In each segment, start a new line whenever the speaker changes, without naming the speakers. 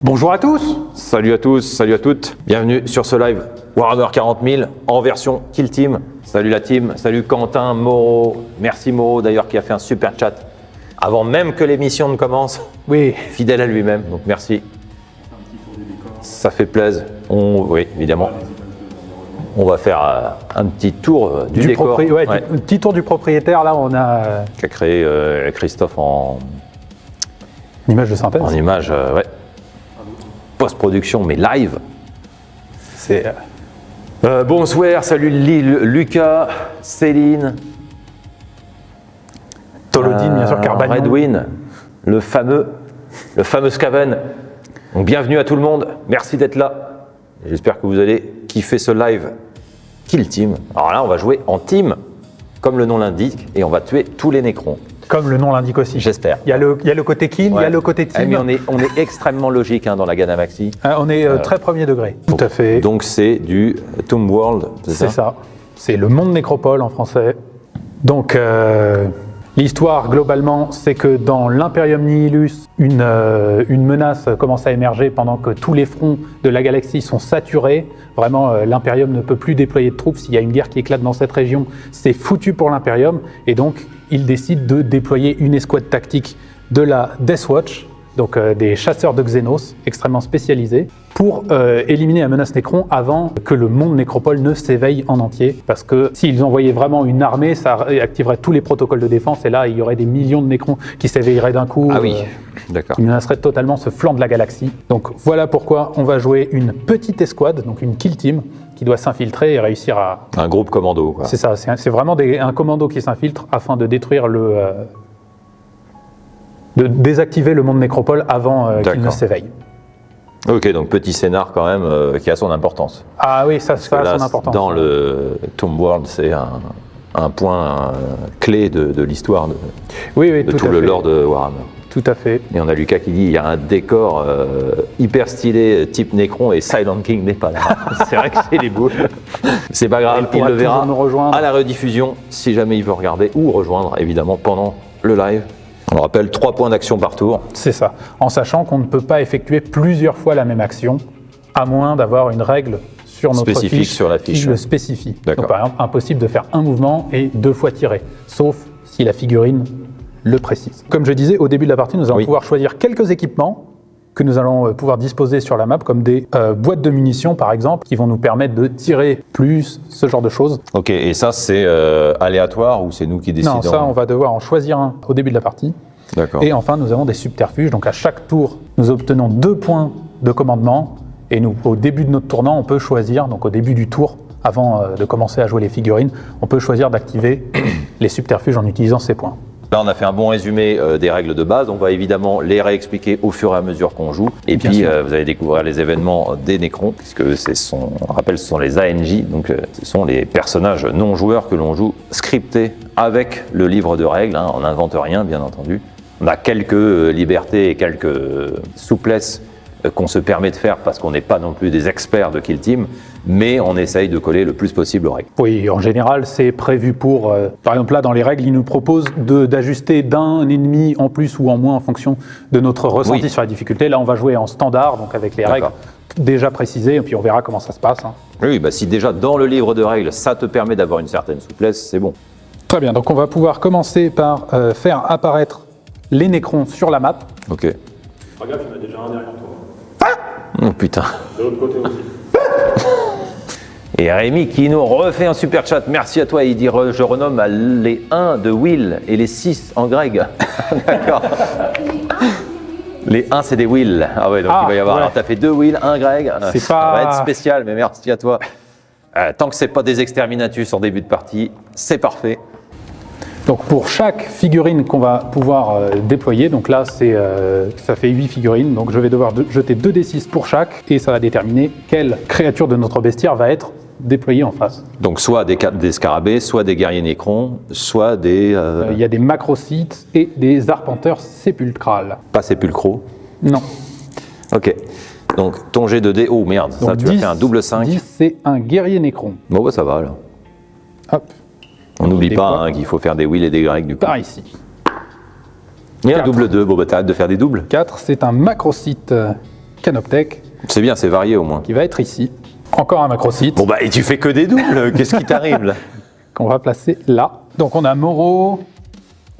Bonjour à tous.
Salut à tous, salut à toutes. Bienvenue sur ce live Warhammer 40 000 en version Kill Team. Salut la team, salut Quentin, Moreau. Merci Moreau d'ailleurs qui a fait un super chat avant même que l'émission ne commence.
Oui.
Fidèle à lui-même, donc merci. Ça fait plaisir. Oui, évidemment. On va faire un petit tour du décor.
Un petit tour du propriétaire. Là, on a
qu'a créé Christophe en
image de synthèse.
En image, ouais. Post-production, mais live.
C'est.
Bonsoir, salut Lucas, Céline,
Tolodine, bien sûr, Carbagnon.
Redwin, le fameux Scaven. Donc bienvenue à tout le monde, merci d'être là. J'espère que vous allez kiffer ce live Kill Team. Alors là, on va jouer en team, comme le nom l'indique, et on va tuer tous les nécrons.
Comme le nom l'indique aussi.
J'espère.
Il y a le côté kill, il y a le côté team.
Mais on est extrêmement logique dans la Gainamaxi.
On est très premier degré. Tout à fait.
Donc c'est du Tomb World,
c'est ça. C'est le monde nécropole en français. Donc l'histoire globalement, c'est que dans l'Imperium Nihilus, une menace commence à émerger pendant que tous les fronts de la galaxie sont saturés. Vraiment, l'Imperium ne peut plus déployer de troupes. S'il y a une guerre qui éclate dans cette région, c'est foutu pour l'Imperium. Et donc, il décide de déployer une escouade tactique de la Death Watch, donc des chasseurs de Xenos extrêmement spécialisés, pour éliminer la menace Nécron avant que le monde nécropole ne s'éveille en entier. Parce que s'ils envoyaient vraiment une armée, ça activerait tous les protocoles de défense, et là, il y aurait des millions de Nécrons qui s'éveilleraient d'un coup,
d'accord.
qui menaceraient totalement ce flanc de la galaxie. Donc voilà pourquoi on va jouer une petite escouade, donc une kill team, qui doit s'infiltrer et réussir à...
Un groupe commando, quoi.
C'est ça, c'est vraiment un commando qui s'infiltre afin de détruire de désactiver le monde nécropole avant qu'il ne s'éveille.
Ok, donc petit scénar quand même qui a son importance.
Ah oui, ça a son importance.
Dans le Tomb World, c'est un point clé de l'histoire de tout le lore de Warhammer.
Tout à fait.
Et on a Lucas qui dit il y a un décor hyper stylé type Nécron et Silent King n'est pas là. C'est vrai que c'est les boules. C'est pas grave, il le verra à la rediffusion si jamais il veut regarder ou rejoindre évidemment pendant le live. On rappelle 3 points d'action par tour.
C'est ça, en sachant qu'on ne peut pas effectuer plusieurs fois la même action à moins d'avoir une règle sur notre
spécifique
fiche
sur la fiche.
qui le spécifie.
D'accord.
Donc par exemple, impossible de faire un mouvement et 2 fois tirer, sauf si la figurine le précise. Comme je disais, au début de la partie, nous allons pouvoir choisir quelques équipements que nous allons pouvoir disposer sur la map, comme des boîtes de munitions par exemple, qui vont nous permettre de tirer plus, ce genre de choses.
Ok, et ça c'est aléatoire ou c'est nous qui décidons?
Non, ça on va devoir en choisir un au début de la partie.
D'accord.
Et enfin, nous avons des subterfuges, donc à chaque tour, nous obtenons 2 points de commandement, et nous, au début de notre tournant, on peut choisir, donc au début du tour, avant de commencer à jouer les figurines, on peut choisir d'activer les subterfuges en utilisant ces points.
Là, on a fait un bon résumé des règles de base. On va évidemment les réexpliquer au fur et à mesure qu'on joue. Et puis, vous allez découvrir les événements des Nécrons, puisque on rappelle, ce sont les ANJ, donc ce sont les personnages non joueurs que l'on joue scriptés avec le livre de règles. On n'invente rien, bien entendu. On a quelques libertés et quelques souplesses qu'on se permet de faire parce qu'on n'est pas non plus des experts de Kill Team, mais on essaye de coller le plus possible aux règles.
Oui, en général, c'est prévu pour... par exemple, là, dans les règles, ils nous proposent d'ajuster d'un ennemi en plus ou en moins en fonction de notre ressenti sur la difficulté. Là, on va jouer en standard, donc avec les règles déjà précisées, et puis on verra comment ça se passe.
Oui, si déjà dans le livre de règles, ça te permet d'avoir une certaine souplesse, c'est bon.
Très bien, donc on va pouvoir commencer par faire apparaître les Nécrons sur la map.
Ok.
Fais gaffe, il y en a déjà un derrière toi.
Oh putain.
De l'autre côté aussi.
Et Rémi qui nous refait un super chat, merci à toi, il dit je renomme les 1 de Will et les 6 en Greg. D'accord. Les 1 c'est des Will. Ah ouais, donc il va y avoir. Alors t'as fait 2 Will, 1 Greg. Ça va être spécial, mais merci à toi. Tant que c'est pas des exterminatus en début de partie, c'est parfait.
Donc pour chaque figurine qu'on va pouvoir déployer, donc là ça fait 8 figurines, donc je vais devoir jeter 2d6 pour chaque, et ça va déterminer quelle créature de notre bestiaire va être déployée en face.
Donc soit des scarabées, soit des guerriers nécrons, soit des...
Il y a des macrocytes et des arpenteurs sépulcrales.
Pas sépulcraux?
Non.
Ok. Donc ton jet de dés, oh merde, donc ça tu as fait un double 5.
10 c'est un guerrier nécron.
Bon ça va là.
Hop.
On n'oublie pas qu'il faut faire des Will et des Grecs du coup.
Par ici.
Et un double 2, t'as hâte de faire des doubles?
4, c'est un macrocyte. Canoptech,
C'est bien, c'est varié au moins.
qui va être ici. Encore un macrosite
Bon bah, et tu fais que des doubles, qu'est-ce qui t'arrive là?
qu'on va placer là. Donc on a Moro,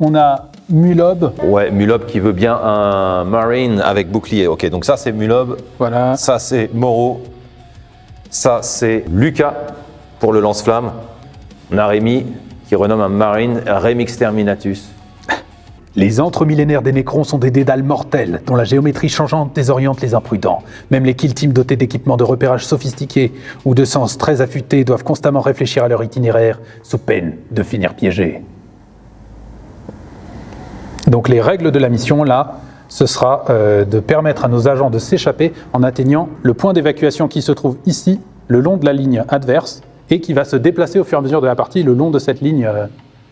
on a Mulob,
Ouais, Mulob qui veut bien un Marine avec bouclier. Ok, donc ça c'est Mulob,
voilà.
ça c'est Moro, ça c'est Lucas pour le lance-flamme. On a Rémi qui renomme un Marine Remix Terminatus.
Les entremillénaires des Nécrons sont des dédales mortels, dont la géométrie changeante désoriente les imprudents. Même les kill teams dotés d'équipements de repérage sophistiqués ou de sens très affûtés doivent constamment réfléchir à leur itinéraire, sous peine de finir piégés. Donc les règles de la mission, là, ce sera de permettre à nos agents de s'échapper en atteignant le point d'évacuation qui se trouve ici, le long de la ligne adverse, et qui va se déplacer au fur et à mesure de la partie le long de cette ligne.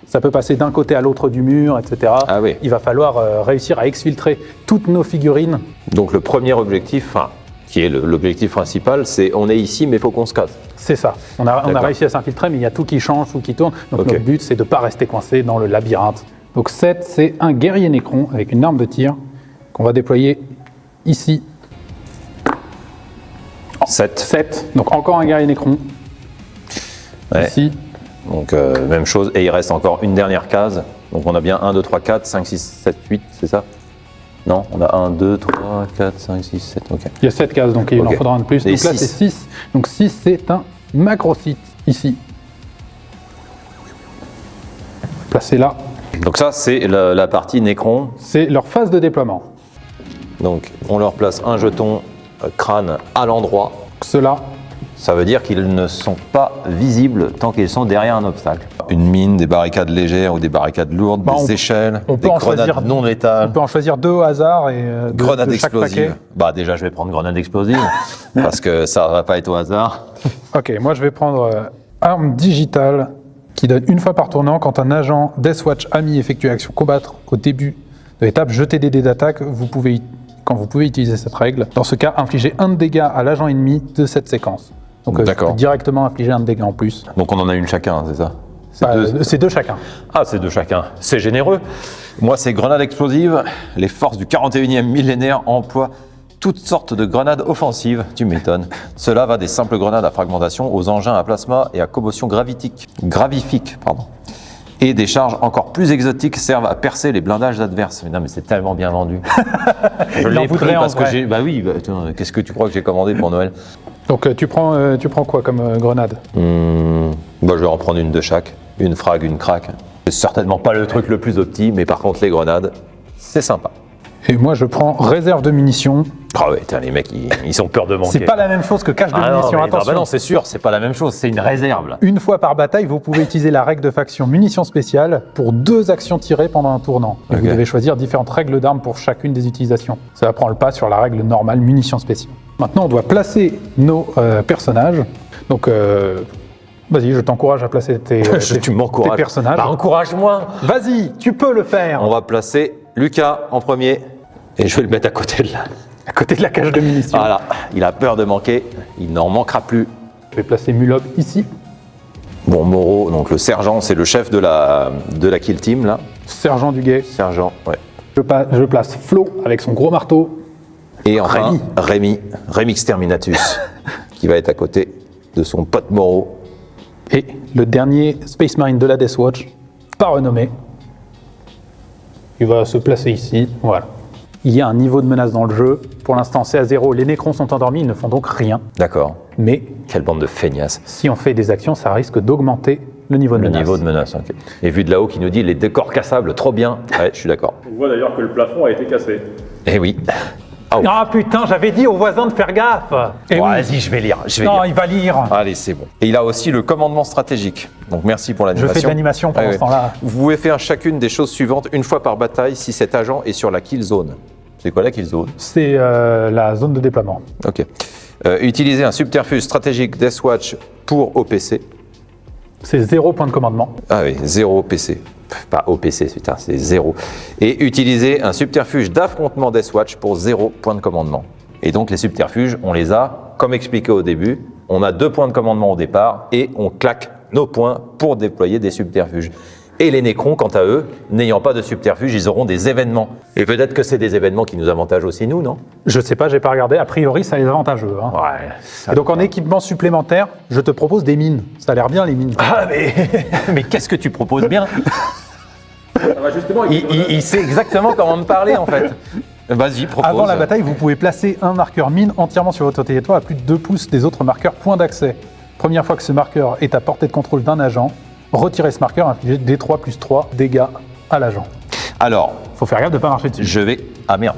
Ça peut passer d'un côté à l'autre du mur, etc.
Ah oui.
Il va falloir réussir à exfiltrer toutes nos figurines.
Donc le premier objectif, enfin, qui est l'objectif principal, c'est on est ici mais il faut qu'on se casse.
C'est ça. On a
D'accord.
réussi à s'infiltrer, mais il y a tout qui change, tout qui tourne. Donc
Ok.
notre but, c'est de ne pas rester coincé dans le labyrinthe. Donc 7, c'est un guerrier Nécron avec une arme de tir qu'on va déployer ici.
7.
7, donc encore un guerrier Nécron.
Ouais.
Ici.
Donc même chose, et il reste encore une dernière case. Donc on a bien 1, 2, 3, 4, 5, 6, 7, 8, c'est ça? Non, on a 1, 2, 3, 4, 5, 6, 7, ok.
Il y a 7 cases, donc il
Ok.
en faudra un de plus.
Et
Donc là,
six.
c'est 6. Donc 6, c'est un macrosite, ici. Placé là.
Donc ça c'est la partie Nécron.
C'est leur phase de déploiement.
Donc on leur place un jeton crâne à l'endroit.
Ceux-là,
Ça veut dire qu'ils ne sont pas visibles tant qu'ils sont derrière un obstacle. Une mine, des barricades légères ou des barricades lourdes,
Bah,
des échelles,
on peut
des
en
grenades
choisir-
non
on
létales.
peut en choisir 2 au hasard et
Grenades
de chaque
explosives.
paquet.
Bah déjà je vais prendre grenade explosive parce que ça va pas être au hasard.
Ok, moi je vais prendre arme digitale qui donne une fois par tournant quand un agent Deathwatch ami effectue action combattre au début de l'étape jeter des dés d'attaque, quand vous pouvez utiliser cette règle. Dans ce cas, infligez 1 de dégâts à l'agent ennemi de cette séquence. Donc je
D'accord.
peux directement infliger 1 de dégâts en plus.
Donc on en a une chacun, c'est ça?
C'est 2 chacun.
Ah, c'est deux chacun. C'est généreux. Moi, c'est grenades explosives. Les forces du 41e millénaire emploient toutes sortes de grenades offensives. Tu m'étonnes. Cela va des simples grenades à fragmentation aux engins à plasma et à commotion gravifique. Et des charges encore plus exotiques servent à percer les blindages adverses. Mais non, mais c'est tellement bien vendu. Je
Il en
l'ai pris
voudrait en
parce que
vrai.
j'ai. Bah oui, bah, attends, qu'est-ce que tu crois que j'ai commandé pour Noël?
Donc tu prends quoi comme grenade?
Bah, je vais en prendre une de chaque. Une frag, une crack. C'est certainement pas le truc le plus opti, mais par contre, les grenades, c'est sympa.
Et moi je prends réserve de munitions.
Ah ouais, tiens, les mecs, ils ont peur de manquer.
C'est pas la même chose que cache de
Ah non,
munitions,
mais
attention.
non, c'est sûr, c'est pas la même chose, c'est une réserve là.
Une fois par bataille, vous pouvez utiliser la règle de faction munitions spéciales pour 2 actions tirées pendant un tournant. Et
Ok.
vous devez choisir différentes règles d'armes pour chacune des utilisations. Ça prend le pas sur la règle normale munitions spéciales. Maintenant, on doit placer nos personnages. Donc, vas-y, je t'encourage à placer tes
m'encourages.
personnages.
Bah, encourage-moi.
Vas-y, tu peux le faire.
On va placer Lucas en premier et je vais le mettre à côté de là.
À côté de la cage de munitions.
Voilà, il a peur de manquer, il n'en manquera plus.
Je vais placer Mulob ici.
Bon, Moreau, donc le sergent, c'est le chef de la kill team là.
Sergent du guet.
Sergent, ouais.
Je place Flo avec son gros marteau.
Et enfin, Remix Terminatus, qui va être à côté de son pote Moreau.
Et le dernier Space Marine de la Deathwatch, pas renommé. Il va se placer ici, voilà. Il y a un niveau de menace dans le jeu. Pour l'instant, c'est à 0. Les Nécrons sont endormis, ils ne font donc rien.
D'accord.
Mais
Quelle bande de feignasses.
si on fait des actions, ça risque d'augmenter le niveau de
Le
menace.
niveau de menace, ok. Et vu de là-haut qui nous dit les décors cassables, trop bien. Ouais, je suis d'accord.
On voit d'ailleurs que le plafond a été cassé.
Eh oui. Oh.
Ah putain, j'avais dit aux voisins de faire gaffe. Eh oui.
Vas-y, je vais lire.
Non, il va lire.
Allez, c'est bon. Et il a aussi le commandement stratégique. Donc merci pour
Je
l'animation.
fais de l'animation pendant
Ah,
ce
oui.
temps-là.
Vous pouvez faire chacune des choses suivantes une fois par bataille si cet agent est sur la kill zone. C'est quoi la kill zone?
C'est la zone de déploiement.
Ok. Utilisez un subterfuge stratégique Deathwatch pour OPC.
C'est 0 point de commandement.
Ah oui, 0 OPC. Pas OPC, putain, c'est 0. Et utilisez un subterfuge d'affrontement Deathwatch pour 0 point de commandement. Et donc les subterfuges, on les a, comme expliqué au début, on a 2 points de commandement au départ et on claque nos points pour déployer des subterfuges. Et les Nécrons, quant à eux, n'ayant pas de subterfuge, ils auront des événements. Et peut-être que c'est des événements qui nous avantagent aussi, nous, non?
Je sais pas, j'ai pas regardé. A priori, ça les avantage eux. Hein.
Ouais.
Et donc en équipement supplémentaire, je te propose des mines. Ça a l'air bien les mines.
Ah, mais qu'est-ce que tu proposes bien?
Ça va justement.
Il sait exactement comment me parler, en fait. Vas-y, propose.
Avant la bataille, vous pouvez placer un marqueur mine entièrement sur votre territoire à plus de 2 pouces des autres marqueurs point d'accès. Première fois que ce marqueur est à portée de contrôle d'un agent, retirez ce marqueur, infligez D3 plus 3 dégâts à l'agent.
Alors,
Faut faire gaffe de ne pas marcher dessus.
je vais... Ah, merde.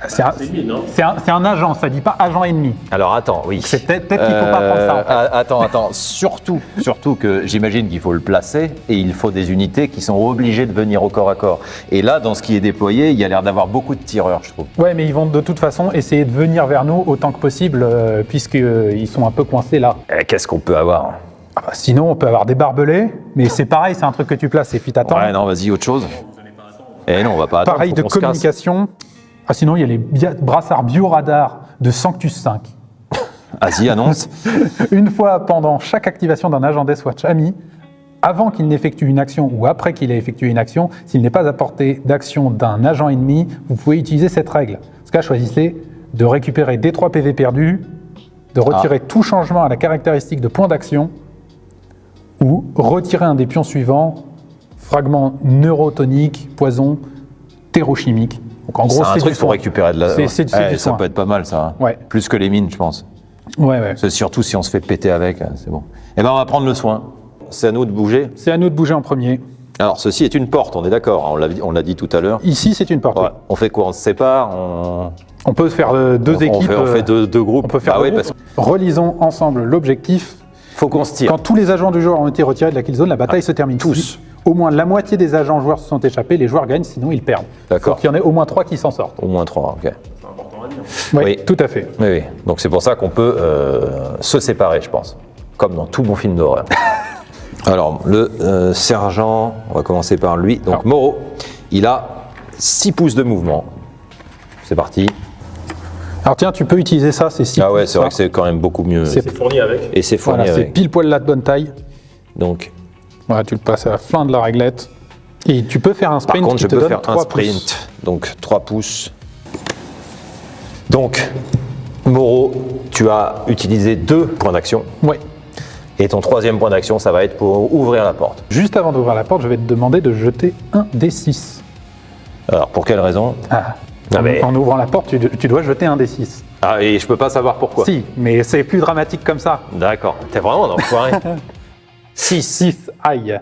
C'est un,
C'est mine, hein.
c'est un agent, ça dit pas agent ennemi.
Alors, attends, oui.
C'est peut-être qu'il faut pas prendre ça, en fait.
Attends. Surtout que j'imagine qu'il faut le placer et il faut des unités qui sont obligées de venir au corps à corps. Et là, dans ce qui est déployé, il y a l'air d'avoir beaucoup de tireurs, je trouve.
Ouais, mais ils vont de toute façon essayer de venir vers nous autant que possible, puisqu'ils sont un peu coincés là.
Qu'est-ce qu'on peut avoir?
Ah bah, sinon, on peut avoir des barbelés, mais c'est pareil, c'est un truc que tu places et puis t'attends.
Ouais, non, vas-y, autre chose. Eh non, on va pas attendre.
Pareil
faut
de
qu'on se casse.
communication. Ah, sinon, il y a les brassards bioradar de Sanctus 5.
Vas-y, annonce.
Une fois pendant chaque activation d'un agent Deathwatch ami, avant qu'il n'effectue une action ou après qu'il ait effectué une action, s'il n'est pas à portée d'action d'un agent ennemi, vous pouvez utiliser cette règle. En ce cas, choisissez de récupérer D3 PV perdus, de retirer tout changement à la caractéristique de point d'action, ou retirer un des pions suivants, fragment neurotonique, poison, terrochimique. Donc en gros,
C'est un
c'est
truc
du
pour
soin.
récupérer de la...
C'est du
ça
soin.
peut être pas mal, ça.
Ouais.
Plus que les mines, je pense.
Ouais.
C'est surtout si on se fait péter avec, c'est bon. Eh ben, on va prendre le soin. C'est à nous de bouger.
C'est à nous de bouger en premier.
Alors, ceci est une porte, on est d'accord, hein, on l'a dit tout à l'heure.
Ici, c'est une porte.
Ouais. On fait quoi? On se sépare?
On peut faire deux équipes.
On fait deux groupes.
On peut faire
Ah
deux
oui,
groupes.
parce qu'il
Relisons ensemble l'objectif.
faut qu'on se tire.
Quand tous les agents du joueur ont été retirés de la kill zone, la bataille se termine.
tous.
Si au moins la moitié des agents joueurs se sont échappés, les joueurs gagnent, sinon ils perdent.
D'accord.
Faut qu'il y en ait au moins 3 qui s'en sortent.
Au moins 3, ok.
C'est important à dire.
Oui,
Oui.
tout à fait.
Oui, oui. Donc c'est pour ça qu'on peut se séparer, je pense. Comme dans tout bon film d'horreur. Alors, le sergent, on va commencer par lui. Donc,
Alors.
Moreau, il a 6 pouces de mouvement. C'est parti.
Alors tiens, tu peux utiliser ça, c'est 6
Ah ouais, c'est vrai que c'est quand même beaucoup mieux.
C'est-
C'est fourni avec.
Et c'est fourni
Voilà, c'est
avec.
pile poil la bonne taille.
Donc,
Voilà, tu le passes à la fin de la réglette. Et tu peux faire un
par
sprint
contre,
qui
je
te
peux
donne
faire
3
un sprint.
pouces.
Donc, 3 pouces. Donc, Moreau, tu as utilisé 2 points d'action.
Ouais.
Et ton 3e point d'action, ça va être pour ouvrir la porte.
Juste avant d'ouvrir la porte, je vais te demander de jeter un D6.
Alors, pour quelle raison?
Ah.
Ah, mais-
En ouvrant la porte, tu dois jeter un D6.
Ah, et je peux pas savoir pourquoi.
Si, mais c'est plus dramatique comme ça.
D'accord. T'es vraiment un enfoiré.
6, aïe.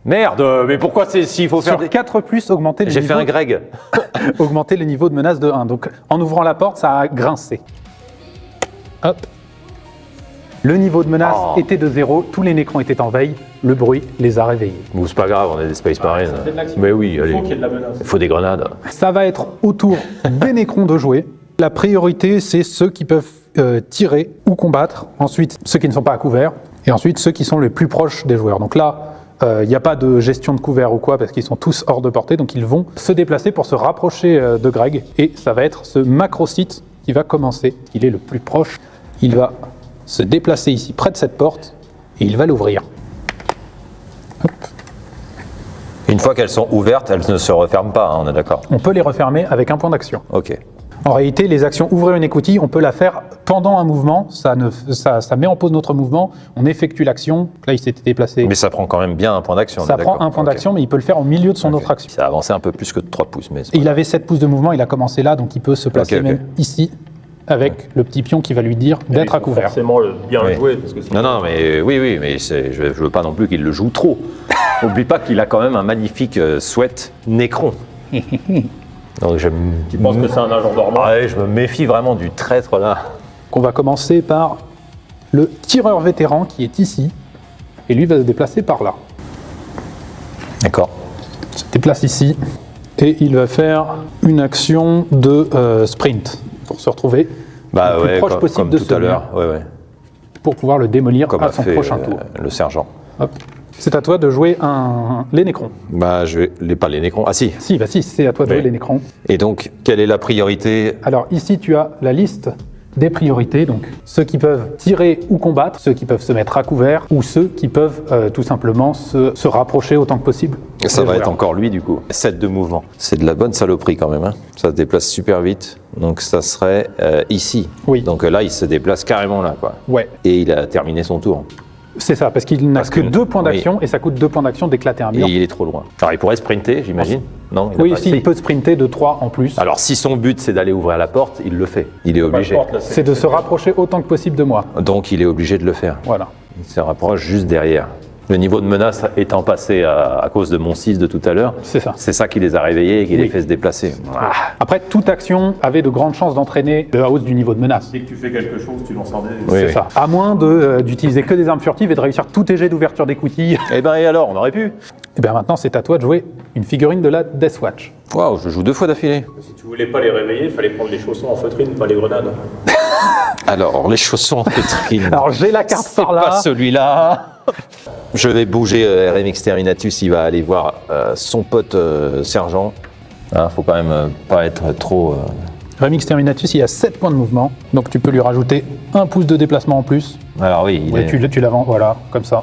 Merde, mais pourquoi c'est s'il faut faire
Sur
des...
4 plus, augmenter le,
J'ai fait un Greg.
augmenter le niveau de menace de 1. Donc en ouvrant la porte, ça a grincé. Hop. Le niveau de menace
Oh.
était de 0, tous les nécrons étaient en veille, le bruit les a réveillés.
Bon, c'est pas grave, on est des Space Marines.
Ça fait de l'action.
Mais oui,
Il
allez.
faut qu'il y ait de la menace.
Il faut des grenades.
Ça va être au tour des nécrons de jouer. La priorité, c'est ceux qui peuvent tirer ou combattre. Ensuite, ceux qui ne sont pas à couvert. Et ensuite, ceux qui sont les plus proches des joueurs. Donc là, il n'y a pas de gestion de couvert ou quoi, parce qu'ils sont tous hors de portée. Donc ils vont se déplacer pour se rapprocher de Greg. Et ça va être ce macro-site qui va commencer. Il est le plus proche. Il va se déplacer ici, près de cette porte, et il va l'ouvrir.
Une fois qu'elles sont ouvertes, elles ne se referment pas, hein, on est d'accord.
On peut les refermer avec un point d'action.
Ok.
En réalité, les actions ouvrir une écoutille, on peut la faire pendant un mouvement. Ça met en pause notre mouvement. On effectue l'action. Là, il s'était déplacé.
Mais ça prend quand même bien un point d'action. on
Ça
est
prend
d'accord.
un point
Ok.
d'action, mais il peut le faire au milieu de son
Ok.
autre action.
Ça a avancé un peu plus que de 3 pouces, mais c'est
Et il avait 7 pouces de mouvement, il a commencé là, donc il peut se placer
Ok.
même ici, avec le petit pion qui va lui dire
Mais
d'être
il
à
faut
couvert.
Forcément bien
Oui.
le jouer. Parce que sinon-
Non, non, mais oui, mais je veux pas non plus qu'il le joue trop. N'oublie pas qu'il a quand même un magnifique sweat Nécron. Donc
Tu penses que c'est un agent dormant?
Ouais, je me méfie vraiment du traître là.
On va commencer par le tireur vétéran qui est ici, et lui va se déplacer par là.
D'accord.
Il se déplace ici, et il va faire une action de sprint pour se retrouver
Bah
le plus
ouais,
proche
comme,
possible
comme
de
tout
ce
à l'heure.
mur,
Ouais, ouais.
pour pouvoir le démolir
Comme
à
a
son
fait
prochain tour.
le sergent.
Hop. C'est à toi de jouer les nécrons.
Bah, je vais pas les Nécrons. Ah si.
Si, c'est à toi de jouer
Oui.
les nécrons.
Et donc, quelle est la priorité?
Alors ici, tu as la liste des priorités, donc ceux qui peuvent tirer ou combattre, ceux qui peuvent se mettre à couvert, ou ceux qui peuvent tout simplement se rapprocher autant que possible.
Ça
des
va
joueurs.
être encore lui du coup. 7 de mouvement. C'est de la bonne saloperie quand même. Hein. Ça se déplace super vite. Donc ça serait ici.
Oui.
Donc là, il se déplace carrément là, quoi.
Ouais,
Et il a terminé son tour.
c'est ça, parce qu'il n'a
Parce
que
que-
2 points
oui.
d'action et ça coûte 2 points d'action d'éclater un
Et
mur.
il est trop loin. Alors il pourrait sprinter, j'imagine. Non, il a
Oui,
pas
s'il
essayé.
peut sprinter de 3 en plus.
Alors si son but c'est d'aller ouvrir la porte, il le fait. Il est obligé.
C'est de se rapprocher autant que possible de moi.
Donc il est obligé de le faire.
Voilà.
Il se rapproche juste derrière. Le niveau de menace étant passé à cause de mon 6 de tout à l'heure,
C'est ça.
c'est ça qui les a réveillés et qui
Oui.
les fait se déplacer. Ah.
Après, toute action avait de grandes chances d'entraîner la hausse du niveau de menace.
Dès que tu fais quelque chose, tu lances un dé.
Oui,
C'est
oui.
ça. À moins d'utiliser que des armes furtives et de réussir tous tes jets d'ouverture d'écoutille.
Eh ben et alors, on aurait pu.
Et bien maintenant, c'est à toi de jouer une figurine de la Death Watch.
Waouh, je joue 2 fois d'affilée.
Si tu voulais pas les réveiller, il fallait prendre les chaussons en feutrine, pas les grenades.
Alors, les chaussons en feutrine.
Alors, j'ai la carte par
Pas
là.
celui-là. Je vais bouger RM Exterminatus, il va aller voir son pote sergent. Hein, faut quand même pas être trop...
Remix Terminatus, il a 7 points de mouvement. Donc, tu peux lui rajouter 1 pouce de déplacement en plus.
Alors oui, il
Ouais,
est...
tu l'avance, voilà, comme ça.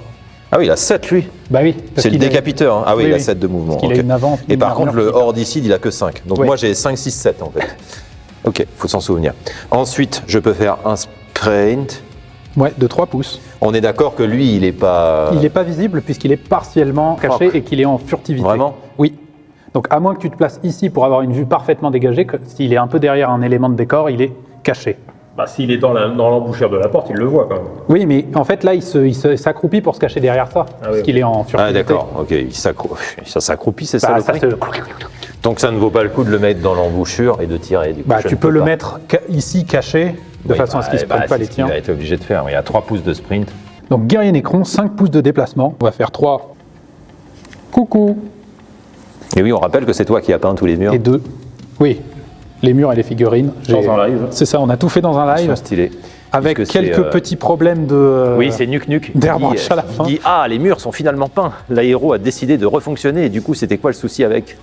Ah oui, il a 7 lui.
Bah oui. parce
C'est le
qu'il est-
décapiteur. Hein. Ah oui,
Oui,
il a
oui.
7 de mouvement.
Parce qu'il a
ok.
une avance,
Et
une
par contre,
armure
le
qui-
Hordicide, il a que 5. Donc
Ouais.
moi, j'ai 5, 6, 7 en fait. Ok, faut s'en souvenir. Ensuite, je peux faire un sprint.
Ouais, de 3 pouces.
On est d'accord que lui, il est pas...
Il n'est pas visible puisqu'il est partiellement caché
Propre.
et qu'il est en furtivité.
Vraiment ?
Oui. Donc, à moins que tu te places ici pour avoir une vue parfaitement dégagée, que s'il est un peu derrière un élément de décor, il est caché.
Bah, s'il est dans l'embouchure de la porte, il le voit quand même.
Oui, mais en fait, là, il s'accroupit pour se cacher derrière ça, parce
oui.
qu'il est en furtivité.
Ah d'accord, ok, ça s'accroupit, c'est ça
Bah,
le
ça
prix
se-
Donc ça ne vaut pas le coup de le mettre dans l'embouchure et de tirer. Du coup,
Bah,
je
tu
ne
peux le
pas.
mettre ici caché, de
Oui,
façon à ce qu'il ne se prenne pas
c'est
les
ce qu'il
tiens.
a été obligé de faire. Il y a 3 pouces de sprint.
Donc, guerrier Nécron, 5 pouces de déplacement. On va faire 3. Coucou.
Et oui, on rappelle que c'est toi qui as peint tous les murs.
Et 2. Oui, les murs et les figurines.
Dans un live.
C'est ça, on a tout fait dans un
Ils
live.
sont stylés.
Avec
Puisque c'est,
quelques petits problèmes de...
Oui, c'est Nuke Nuke. qui
d'airbrush
dit,
à la
qui
fin.
dit ah, les murs sont finalement peints. L'aéro a décidé de refonctionner et du coup, c'était quoi le souci avec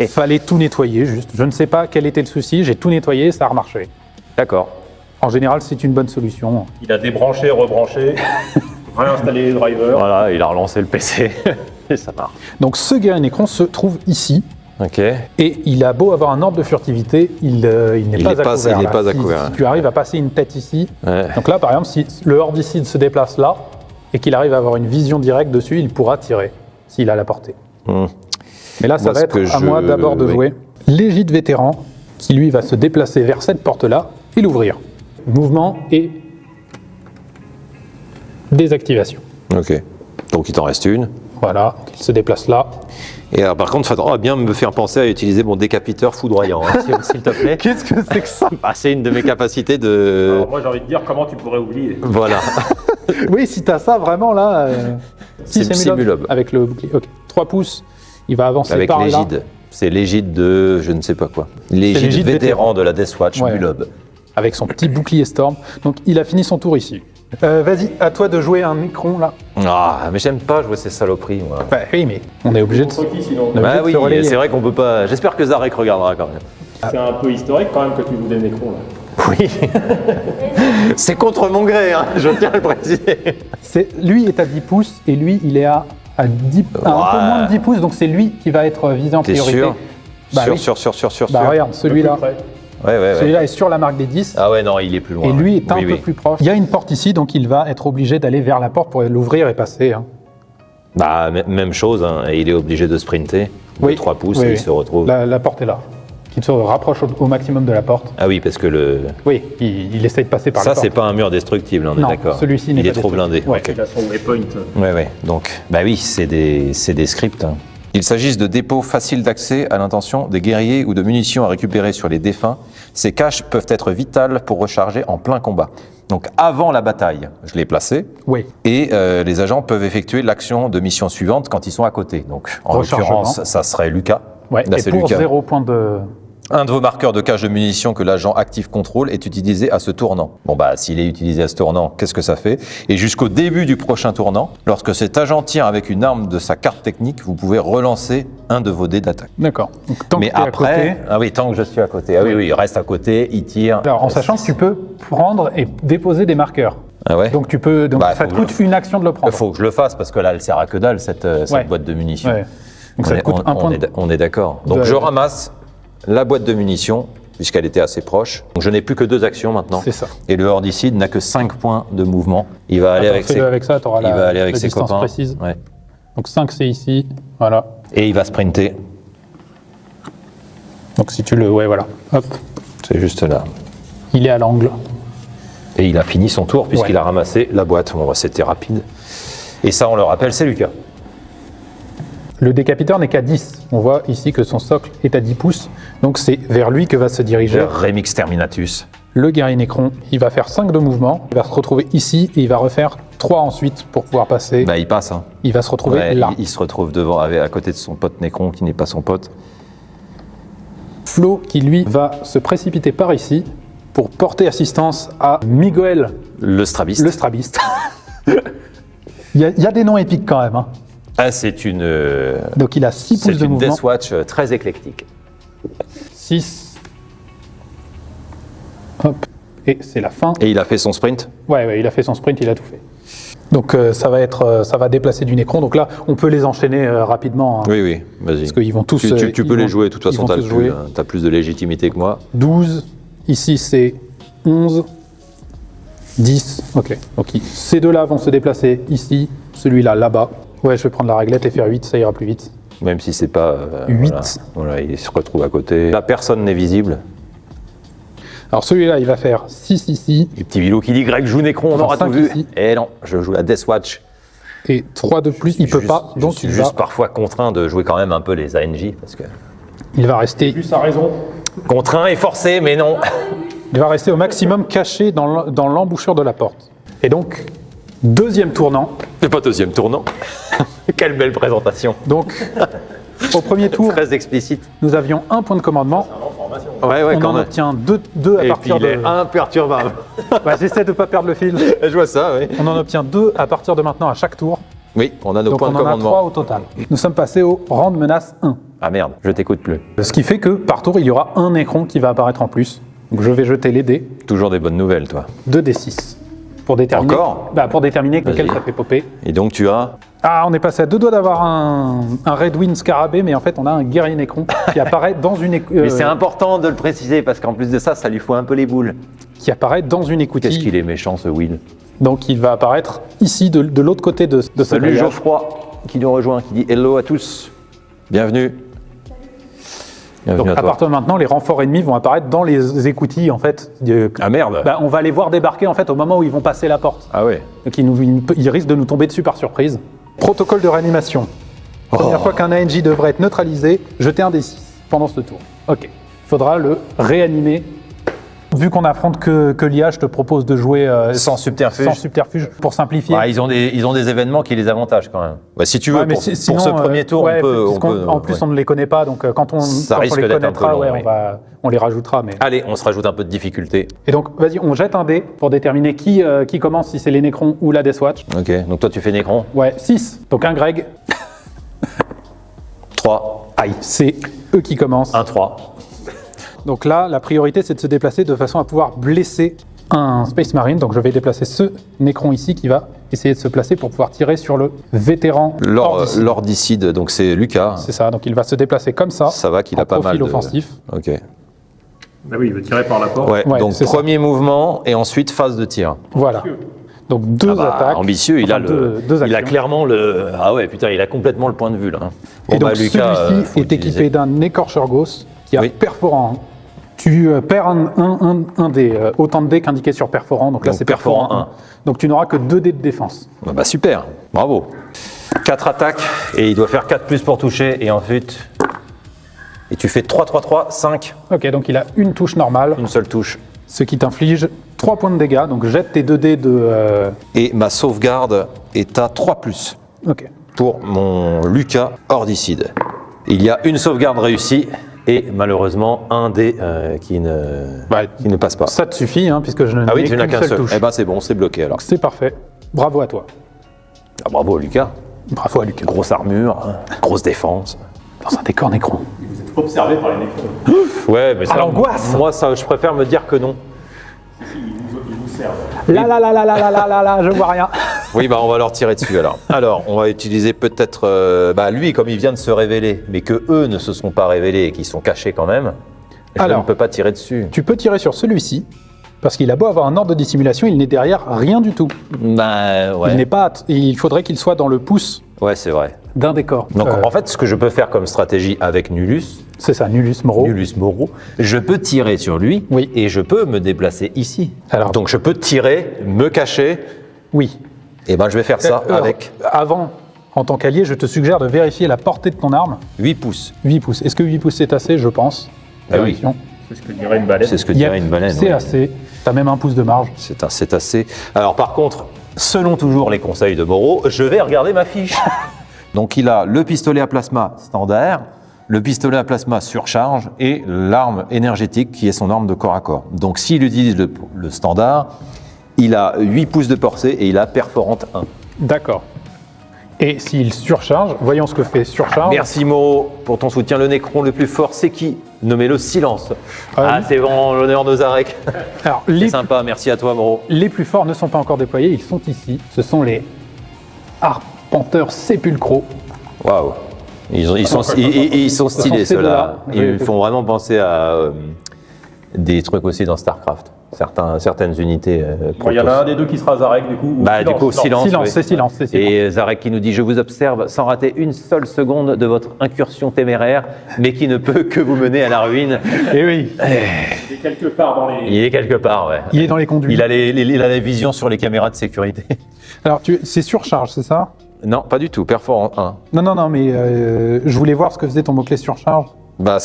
Fallait tout nettoyer, juste. Je ne sais pas quel était le souci, j'ai tout nettoyé, ça a remarché.
D'accord.
En général, c'est une bonne solution.
Il a débranché, rebranché, réinstallé les drivers.
Voilà, il a relancé le PC et ça marche.
Donc ce guerrier Nécron se trouve ici,
Ok.
et il a beau avoir un orbe de furtivité, il n'est
Il
pas
n'est
à
pas-
couvert.
il n'est
là.
pas à
Si-
couvert,
Si tu arrives à passer une tête ici,
Ouais.
donc là par exemple, si le Hordicide se déplace là, et qu'il arrive à avoir une vision directe dessus, il pourra tirer, s'il a la portée.
Hmm.
Mais là, ça
Moi,
va
ce
être
que
à moi
je-
d'abord de
oui.
jouer l'Égide Vétéran, qui lui va se déplacer vers cette porte-là et l'ouvrir. Mouvement et désactivation.
Ok. Donc il t'en reste une.
Voilà, donc il se déplace là.
Et alors, par contre, il faudra bien me faire penser à utiliser mon décapiteur foudroyant, hein, s'il te plaît.
Qu'est-ce que c'est que ça?
Ah, c'est une de mes capacités de...
Alors moi j'ai envie de dire comment tu pourrais oublier.
Voilà.
Oui, si t'as ça vraiment là. Si,
C'est Mulob.
avec le bouclier. Ok. 3 pouces, il va avancer
Avec
par là.
l'égide. C'est l'égide de je ne sais pas quoi. L'égide
l'égide
vétéran de la Deathwatch,
Ouais.
Mulob.
Avec son petit bouclier Storm. Donc il a fini son tour ici. Vas-y, à toi de jouer un Nécron là.
Ah, mais j'aime pas jouer ces saloperies, moi.
Bah oui, mais on est obligé de.
Contre qui sinon
on est obligé
Bah
de
oui,
se relayer.
c'est vrai qu'on peut pas... J'espère que Zarek regardera quand même.
C'est un peu historique quand même que tu joues des Nécrons là.
Oui. C'est contre mon gré, hein, je tiens à le préciser.
Lui est à 10 pouces et lui il est à 10, un peu moins de 10 pouces, donc c'est lui qui va être visé en
T'es
priorité.
sûr
Bah oui.
sûr.
Bah regarde, celui-là.
Plus près.
Ouais.
Celui-là est sur la marque des 10.
Ah ouais, non, il est plus loin.
Et lui
ouais.
est un
Oui,
peu
oui.
plus proche. Il y a une porte ici, donc il va être obligé d'aller vers la porte pour l'ouvrir et passer. Hein.
Bah, même chose, hein, et il est obligé de sprinter.
Oui.
3 pouces,
Oui,
et
oui.
il se retrouve...
La porte est là. Qu'il se rapproche au maximum de la porte.
Ah oui, parce que le...
Oui, il essaye de passer par
Ça,
la porte.
c'est pas un mur destructible, on est
Non,
d'accord.
celui-ci n'est
Il
pas
est trop blindé.
destructible. Ouais.
ok.
Il a son waypoint.
Ouais. Donc, bah oui, c'est des scripts. Hein. Il s'agisse de dépôts faciles d'accès à l'intention, des guerriers ou de munitions à récupérer sur les défunts. Ces caches peuvent être vitales pour recharger en plein combat. Donc, avant la bataille, je l'ai placé.
Oui.
Et les agents peuvent effectuer l'action de mission suivante quand ils sont à côté. Donc, en
Rechargement.
l'occurrence, ça serait Lucas.
Ouais.
Là,
Et
c'est
pour
Lucas.
0 point de
Un de vos marqueurs de cache de munitions que l'agent actif contrôle est utilisé à ce tournant. Bon bah s'il est utilisé à ce tournant, qu'est-ce que ça fait? Et jusqu'au début du prochain tournant, lorsque cet agent tire avec une arme de sa carte technique, vous pouvez relancer un de vos dés d'attaque.
D'accord. Donc, tant
Mais
que t'es
après,
à côté,
ah oui, tant que je suis à côté. Ah oui, oui, il reste à côté, il tire.
alors, en sachant que tu peux prendre et déposer des marqueurs.
Ah ouais.
Donc tu peux, donc
Bah,
ça
faut
te
que
coûte une action de le
Il
prendre.
faut que je le fasse parce que là, elle sert à que dalle cette
Ouais.
boîte de munitions.
Ouais. Donc ça te coûte un point.
On est d'accord. Donc
de-
je ramasse la boîte de munitions puisqu'elle était assez proche. Donc je n'ai plus que 2 actions maintenant.
C'est ça.
Et le Hordicide n'a que 5 points de mouvement. Il va aller
Attends,
avec
fais-le
ses,
avec ça, tu auras
il va aller avec
la
ses
distance
copains.
précise.
Ouais.
Donc 5 c'est ici, voilà.
Et il va sprinter.
Donc si tu le, ouais voilà, hop,
C'est juste là.
il est à l'angle.
Et il a fini son tour puisqu'il
Ouais.
a ramassé la boîte. Bon, c'était rapide. Et ça, on le rappelle, c'est Lucas.
Le décapiteur n'est qu'à 10. On voit ici que son socle est à 10 pouces. Donc c'est vers lui que va se diriger
Remix Terminatus.
le guerrier Nécron. Il va faire 5 de mouvement. Il va se retrouver ici et il va refaire 3 ensuite pour pouvoir passer.
Bah, il passe. Hein.
Il va se retrouver
Ouais,
là.
il se retrouve devant, à côté de son pote Nécron qui n'est pas son pote.
Flo qui lui va se précipiter par ici pour porter assistance à Miguel
Le strabiste.
le strabiste. il y a des noms épiques quand même. Hein.
Ah, c'est une,
Donc il a 6
c'est
pouces de
une
mouvement.
Deathwatch très éclectique.
6. Hop. Et c'est la fin.
Et il a fait son sprint.
Ouais, il a fait son sprint, il a tout fait. Donc ça va déplacer du Nécron. Donc là, on peut les enchaîner rapidement. Hein,
Oui, oui, vas-y.
Parce qu'ils vont tous.
Tu
ils
peux les
vont-
jouer, de toute
ils
façon,
vont
tu
tous jouer.
as plus de légitimité que moi.
12. Ici, c'est 11. 10. Ok. Donc ces deux-là vont se déplacer ici. Celui-là, là-bas. Ouais, je vais prendre la réglette et faire 8, ça ira plus vite.
Même si c'est pas.
8.
Voilà, il se retrouve à côté. Là, personne n'est visible.
Alors celui-là, il va faire 6 ici.
Le petit Vilou qui dit Greg joue Nécron, on
Enfin,
aura tout
5
vu.
ici.
Et non, je joue la Deathwatch.
Et 3 de plus. Il peut pas. Donc
je suis
il
juste
va,
parfois contraint de jouer quand même un peu les ANJ. Parce que.
il va rester.
Plus a raison.
Contraint et forcé, mais non.
Il va rester au maximum caché dans l'embouchure de la porte. Et donc, deuxième tournant.
C'est pas deuxième tournant. Quelle belle présentation.
Donc, au premier tour,
Très explicite.
nous avions un point de commandement.
Ouais,
On en obtient deux à
Et puis
partir
il
de.
est imperturbable.
Ouais, j'essaie de ne pas perdre le fil.
Je vois ça, oui.
On en obtient 2 à partir de maintenant à chaque tour.
Oui, on a nos
Donc
points
on
de
en a 3
commandement.
au total. Nous sommes passés au rang de menace 1.
Ah merde, je t'écoute plus.
Ce qui fait que par tour, il y aura un Nécron qui va apparaître en plus. Donc je vais jeter les dés,
Toujours des bonnes nouvelles, toi.
2d6. Pour déterminer,
Encore
pour déterminer lequel
Vas-y.
ça fait popper.
Et donc tu as.
Ah, on est passé à 2 doigts d'avoir un Red Wing Scarabée, mais en fait, on a un guerrier Nécron qui apparaît dans une
Mais c'est important de le préciser parce qu'en plus de ça, ça lui fout un peu les boules.
qui apparaît dans une écoutille.
Qu'est-ce qu'il est méchant, ce Will.
Donc il va apparaître ici, de l'autre côté de ce
Salut
grillage.
Geoffroy qui nous rejoint, qui dit hello à tous. Bienvenue. Bienvenue
Donc
à
à
toi.
partir de maintenant, les renforts ennemis vont apparaître dans les écoutilles en fait.
Ah merde.
On va les voir débarquer en fait au moment où ils vont passer la porte.
Ah ouais.
Donc ils risquent de nous tomber dessus par surprise. Protocole de réanimation. Première fois qu'un ANJ devrait être neutralisé, jetez un D6 pendant ce tour. Ok. Il faudra le réanimer. Vu qu'on affronte que l'IA, je te propose de jouer
Sans subterfuge.
sans subterfuge pour simplifier.
Ouais, ils ont des événements qui les avantagent quand même. Bah, si tu veux,
Ouais, mais
pour
sinon,
ce premier tour,
ouais,
on peut.
en plus, on ne les connaît pas, donc quand on
risque
les
d'être un peu
connaîtra,
long,
ouais,
oui.
on les rajoutera. Mais...
Allez, on se rajoute un peu de difficulté.
Et donc, vas-y, on jette un dé pour déterminer qui commence, si c'est les Nécrons ou la Deathwatch.
Ok, donc toi tu fais Nécron.
Ouais, 6. Donc un Greg.
3,
Aïe, c'est eux qui commencent.
1, 3.
Donc là, la priorité, c'est de se déplacer de façon à pouvoir blesser un Space Marine. Donc je vais déplacer ce Nécron ici qui va essayer de se placer pour pouvoir tirer sur le vétéran Hordicide.
L'Hordicide, donc c'est Lucas.
C'est ça, donc il va se déplacer comme ça.
Ça va qu'il
en
a pas mal
profil
de.
offensif.
Ok.
Ah oui, il veut tirer par la porte.
Ouais,
Ouais,
donc
c'est ça.
premier mouvement et ensuite phase de tir.
Voilà. Donc deux attaques.
Ambitieux, il a
Enfin, deux
il a
actions.
clairement le. Ah ouais, putain, il a complètement le point de vue là. Bon,
Et donc
Lucas,
celui-ci
faut
est
utiliser.
équipé d'un écorcheur gauche qui a
Oui.
perforant. Tu perds un dé, autant de dés qu'indiqué sur perforant. Donc là,
Donc,
c'est
perforant
perforant
1.
1. Donc tu n'auras que 2 dés de défense.
Bah super, bravo. 4 attaques et il doit faire 4 plus pour toucher et ensuite. Et tu fais 3, 3, 3, 5,
Ok, donc il a une touche normale,
une seule touche.
ce qui t'inflige 3 points de dégâts. Donc jette tes 2 dés de.
Et ma sauvegarde est à 3 plus
Ok.
pour mon Lucas Hordicide. Il y a une sauvegarde réussie Et malheureusement, un dé qui ne passe pas.
Ça te suffit, hein, puisque je n'ai
Ah oui, tu n'as
qu'une
qu'un
seule
seul.
touche.
Eh ben c'est bon, c'est bloqué alors.
Donc c'est parfait. Bravo à toi.
Ah, bravo Lucas.
Bravo à Lucas.
Grosse armure, grosse défense.
Dans un décor nécron.
Vous êtes observé par les nécrons.
Ouais, mais ça,
l'angoisse.
moi, ça, je préfère me dire que non.
Ils vous servent.
Là, je vois rien.
Oui, bah on va leur tirer dessus alors. Alors, on va utiliser peut-être, lui, comme il vient de se révéler, mais que eux ne se sont pas révélés et qui sont cachés quand même, je
Alors.
ne peux pas tirer dessus.
Tu peux tirer sur celui-ci, parce qu'il a beau avoir un ordre de dissimulation, il n'est derrière rien du tout.
Bah ouais.
Il faudrait qu'il soit dans le pouce
Ouais, c'est vrai.
d'un décor.
Donc en fait, ce que je peux faire comme stratégie avec Nulus,
C'est ça, Nulus Moro.
je peux tirer sur lui
Oui.
et je peux me déplacer ici.
Alors.
Donc je peux tirer, me cacher,
Oui.
et ben je vais faire ça
Alors,
avec
Avant, en tant qu'allié, je te suggère de vérifier la portée de ton arme.
8 pouces.
8 pouces. Est-ce que 8 pouces c'est assez? Je pense.
Ah oui.
Vérifions.
C'est ce que dirait une baleine.
C'est ce que
Yep,
dirait une baleine.
C'est
ouais.
assez. T'as même un pouce de marge.
C'est assez. Alors par contre, selon toujours les conseils de Moreau, je vais regarder ma fiche. Donc il a le pistolet à plasma standard, le pistolet à plasma surcharge et l'arme énergétique qui est son arme de corps à corps. Donc s'il utilise le standard, il a 8 pouces de portée et il a perforante 1.
D'accord. Et s'il surcharge, voyons ce que fait surcharge.
Merci Moreau pour ton soutien. Le Nécron le plus fort, c'est qui? Nommez-le Silence.
Ah oui.
C'est bon, l'honneur de Zarek.
Alors,
C'est
les,
sympa, merci à toi Moreau.
les plus forts ne sont pas encore déployés, ils sont ici. Ce sont les arpenteurs sépulcraux.
Waouh. Ils sont stylés
ces
ceux-là.
deux-là.
Ils me font vraiment penser à des trucs aussi dans StarCraft. Certaines unités.
Bon, il y en a un des deux qui sera Zarek du coup. ou
Bah, du coup, silence.
Silence,
oui.
c'est silence, c'est silence.
Et Zarek qui nous dit: je vous observe sans rater une seule seconde de votre incursion téméraire, mais qui ne peut que vous mener à la ruine.
Et oui,
Il est quelque part dans les.
Il est quelque part, ouais.
il est dans les conduits.
Il a les visions sur les caméras de sécurité.
Alors, c'est surcharge, c'est ça?
Non, pas du tout. Perforant 1.
Non, mais je voulais voir ce que faisait ton mot-clé surcharge.
Bah,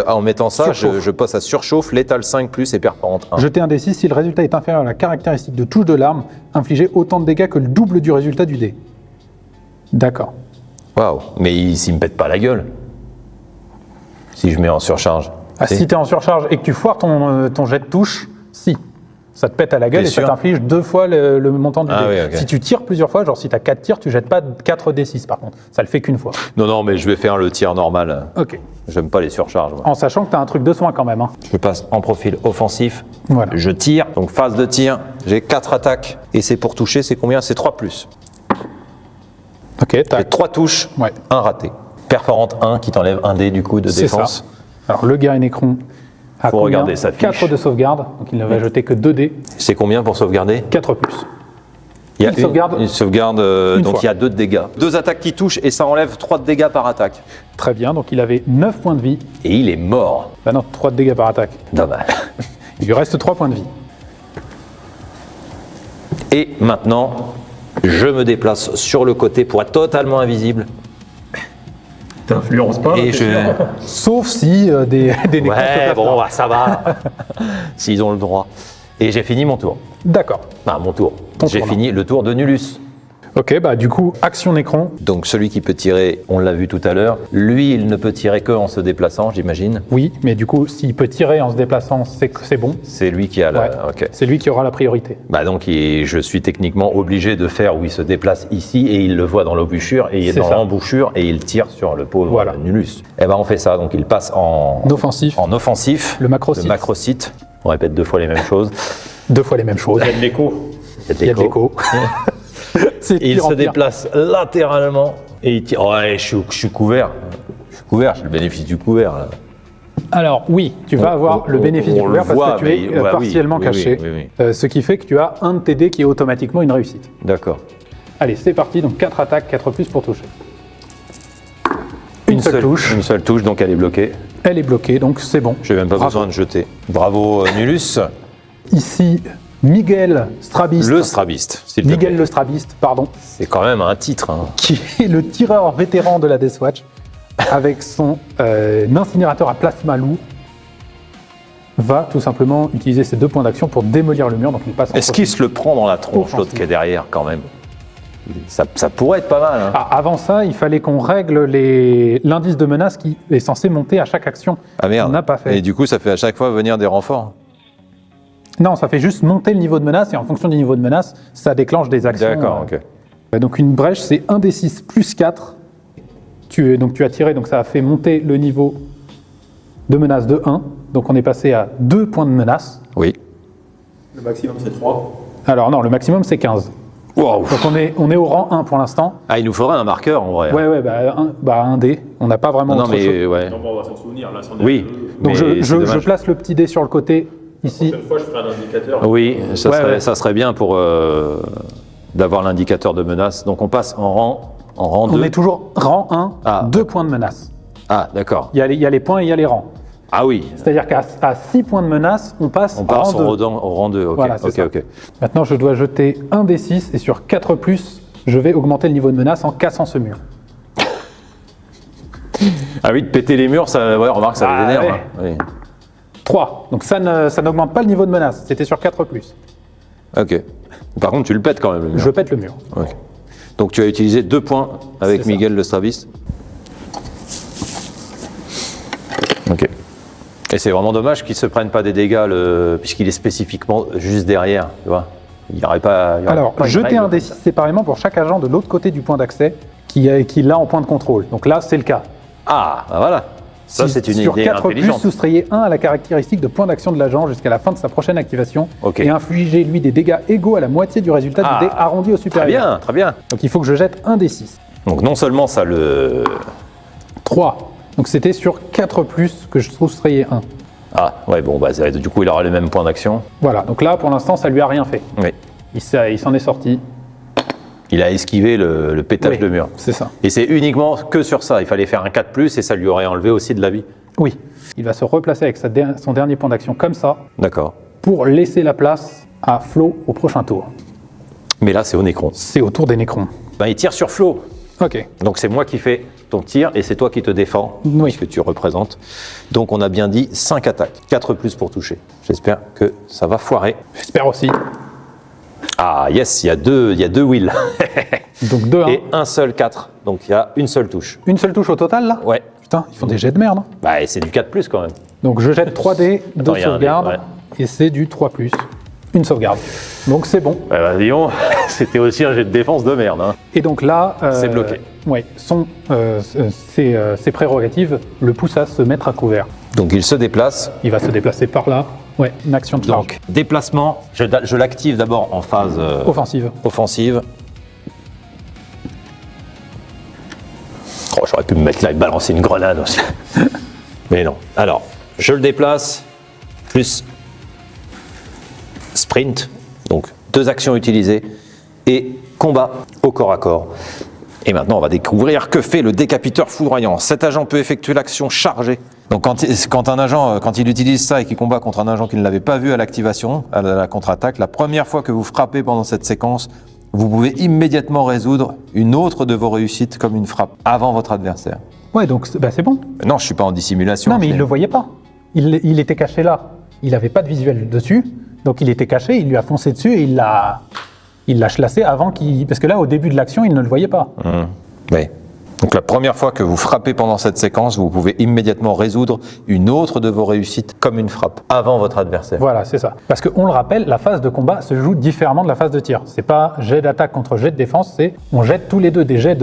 en mettant ça,
Surchauffe.
je passe à surchauffe, létal 5 plus et perforante 1.
Jetez un D6 si le résultat est inférieur à la caractéristique de touche de l'arme, infligez autant de dégâts que le double du résultat du dé. D'accord.
Waouh, mais s'il me pète pas la gueule. Si je mets en surcharge.
Ah, si t'es en surcharge et que tu foires ton jet de touche, si. Ça te pète à la gueule
T'es
et ça
sûr
t'inflige 2 fois le montant du dé.
Ah oui, ok.
Si tu tires plusieurs fois, genre si t'as 4 tirs, tu jettes pas 4 D6 par contre. Ça le fait qu'une fois.
Non, mais je vais faire le tir normal.
Ok.
J'aime pas les surcharges. Moi.
En sachant que t'as un truc de soin quand même. Hein.
Je passe en profil offensif.
Voilà.
Je tire, donc phase de tir. J'ai 4 attaques. Et c'est pour toucher, c'est combien? C'est 3 plus.
Ok,
J'ai
tac.
3 touches,
Ouais.
1 raté. Perforante 1 qui t'enlève 1 dé du coup de
C'est
défense.
ça. Alors le guerrier Nécron a
Faut
combien?
regarder sa fiche.
4 de sauvegarde, donc il ne va jeter que 2 dés,
C'est combien pour sauvegarder?
4 plus.
Il y a
Une sauvegarde.
Une sauvegarde, donc
fois.
il y a 2 de dégâts. 2 attaques qui touchent et ça enlève 3 de dégâts par attaque.
Très bien, donc il avait 9 points de vie.
Et il est mort.
Bah non, 3 de dégâts par attaque.
Dommage.
Il lui reste 3 points de vie.
Et maintenant, je me déplace sur le côté pour être totalement invisible.
T'influences pas.
Et
t'es
je...
sûr
Sauf si des Nécrons se
Ouais,
placent
bon,
là.
bah, ça va. S'ils ont le droit. Et j'ai fini mon tour.
D'accord.
Enfin, mon tour.
Ton
J'ai
tour,
fini le tour de Nulus.
Ok, bah du coup, action Nécron.
Donc celui qui peut tirer, on l'a vu tout à l'heure, lui, il ne peut tirer que en se déplaçant, j'imagine.
Oui, mais du coup, s'il peut tirer en se déplaçant, c'est bon.
C'est lui qui a la...
Ouais.
Ok.
C'est lui qui aura la priorité.
Bah donc je suis techniquement obligé de faire où il se déplace ici et il le voit dans l'embouchure et il est
C'est
dans
ça.
l'embouchure et il tire sur le pauvre
Voilà.
Nulus. Et ben on fait ça, donc il passe en
Offensif,
offensif.
Le macrocite.
Le macrocite. On répète 2 fois les mêmes choses.
2 fois les mêmes choses.
Il y a de l'écho.
Il
Il y a de l'écho. C'est
Et il
pire en
se
pire.
déplace latéralement et il tire. Ouais, je suis couvert. Je suis couvert, j'ai le bénéfice du couvert. Là.
Alors oui, tu vas avoir le bénéfice du
on le
couvert parce
voit,
que tu es
mais- ouais, oui,
partiellement
oui,
caché.
oui.
Ce qui fait que tu as un de tes dés qui est automatiquement une réussite.
D'accord.
Allez, c'est parti. Donc 4 attaques, 4 plus pour toucher. Une seule touche.
Une seule touche, donc elle est bloquée.
Elle est bloquée, donc c'est bon.
Je n'ai même pas
Bravo.
besoin de jeter. Bravo Nulus.
Ici, Miguel Strabist.
Le strabiste, s'il te
Miguel
plaît.
le Strabist, pardon,
C'est quand même un titre. Hein.
qui est le tireur vétéran de la Death Watch, avec son incinérateur à plasma lourd, va tout simplement utiliser ses 2 points d'action pour démolir le mur. Donc il passe en
Est-ce qu'il se le prend dans la tronche,
Offensif.
l'autre qui est derrière, quand même? Ça pourrait être pas mal. Hein.
Ah, avant ça, il fallait qu'on règle l'indice de menace qui est censé monter à chaque action.
Ah merde.
On n'a pas fait.
Et du coup, ça fait à chaque fois venir des renforts.
Non, ça fait juste monter le niveau de menace et en fonction du niveau de menace, ça déclenche des actions.
D'accord, ok.
Donc une brèche, c'est 1d6 plus 4. Tu as tiré, donc ça a fait monter le niveau de menace de 1. Donc on est passé à 2 points de menace.
Oui.
Le maximum, c'est 3.
Alors non, le maximum c'est 15.
Wow.
Donc on est au rang 1 pour l'instant.
Ah, il nous faudrait un marqueur en vrai.
Ouais, un dé. On n'a pas vraiment
Non,
autre
mais
chose.
ouais.
Non, bon, on va s'en souvenir. Là, c'en est
Oui.
un peu.
Donc
mais c'est
je
dommage.
place le petit dé sur le côté, ici.
La prochaine fois, je ferai un indicateur.
Oui,
Ouais.
ça serait bien pour d'avoir l'indicateur de menace. Donc on passe en rang 2.
On est toujours rang 1,
Ah,
2 points de menace.
Ah, d'accord.
Il y a les points et il y a les rangs.
Ah oui,
C'est-à-dire qu'à 6 points de menace, on passe
on
en
passe
rang 2.
au rang 2. Ok,
Voilà, c'est ça.
ok.
Maintenant, je dois jeter un D6 et sur 4+, je vais augmenter le niveau de menace en cassant ce mur.
Ah oui, de péter les murs, ça, ouais, remarque, ça
Ah,
les énerve.
ouais.
Hein. Oui.
3. Donc ça n'augmente pas le niveau de menace. C'était sur 4+.
Ok. Par contre, tu le pètes quand même, le mur.
Je pète le mur.
Ok. Donc tu as utilisé 2 points avec
C'est ça.
Miguel Le Stravis. Ok. Et c'est vraiment dommage qu'il ne se prenne pas des dégâts, puisqu'il est spécifiquement juste derrière, tu vois. Il n'y aurait pas.
Alors, jeter un D6 séparément pour chaque agent de l'autre côté du point d'accès qui l'a en point de contrôle. Donc là, c'est le cas.
Ah, bah voilà. Ça,
Si-
c'est une
sur
idée
4+,
intelligente.
soustrayez 1 à la caractéristique de point d'action de l'agent jusqu'à la fin de sa prochaine activation
Ok.
et infligez-lui des dégâts égaux à la moitié du résultat
Ah,
du dé arrondi au
Très
supérieur.
bien, très bien.
Donc il faut que je jette un D6.
Donc non seulement ça le...
3. Donc c'était sur 4+, que je soustrayais 1.
Ah, ouais, bon, bah, du coup, il aura les mêmes points d'action.
Voilà, donc là, pour l'instant, ça lui a rien fait.
Oui.
Il s'en est sorti.
Il a esquivé le pétage
Oui,
de mur.
c'est ça.
Et c'est uniquement que sur ça. Il fallait faire un 4+, et ça lui aurait enlevé aussi de la vie.
Oui. Il va se replacer avec son dernier point d'action comme ça
D'accord.
pour laisser la place à Flo au prochain tour.
Mais là, c'est au Nécron.
C'est au tour des Nécrons.
Ben, il tire sur Flo.
Ok.
Donc c'est moi qui fais ton tir et c'est toi qui te défends,
Oui.
puisque tu représentes. Donc on a bien dit 5 attaques, 4+ pour toucher. J'espère que ça va foirer.
J'espère aussi.
Ah yes, il y a deux wheels.
Donc 2-1.
Et un seul 4. Donc il y a une seule touche.
Une seule touche au total, là
Ouais.
Putain, ils font des jets de merde. Hein.
Bah et c'est du 4+ quand même.
Donc je jette 3D de
Attends, il y a un
sauvegarde
dé, ouais.
et c'est du 3+. Une sauvegarde. Donc c'est bon.
Bah, disons, c'était aussi un jet de défense de merde. Hein.
Et donc là,
C'est bloqué.
Oui, ses prérogatives le poussent à se mettre à couvert.
Donc il se déplace.
Il va se déplacer par là. Ouais, une action de charge.
Donc déplacement, je l'active d'abord en phase
Offensive.
offensive. Oh, j'aurais pu me mettre là et balancer une grenade aussi. Mais non. Alors, je le déplace, plus sprint, donc 2 actions utilisées, et combat au corps à corps. Et maintenant, on va découvrir que fait le décapiteur foudroyant. Cet agent peut effectuer l'action chargée. Donc quand un agent, quand il utilise ça et qu'il combat contre un agent qui ne l'avait pas vu à l'activation, à la contre-attaque, la première fois que vous frappez pendant cette séquence, vous pouvez immédiatement résoudre une autre de vos réussites comme une frappe avant votre adversaire.
Ouais, donc c'est bon.
Non, je suis pas en dissimulation.
Non, mais il
c'est-
le voyait pas. Il était caché là. Il n'avait pas de visuel dessus. Donc il était caché, il lui a foncé dessus et il l'a chlassé avant qu'il... Parce que là, au début de l'action, il ne le voyait pas.
Oui. Donc la première fois que vous frappez pendant cette séquence, vous pouvez immédiatement résoudre une autre de vos réussites comme une frappe avant votre adversaire.
Voilà, c'est ça. Parce qu'on le rappelle, la phase de combat se joue différemment de la phase de tir. C'est pas jet d'attaque contre jet de défense, c'est on jette tous les deux des jets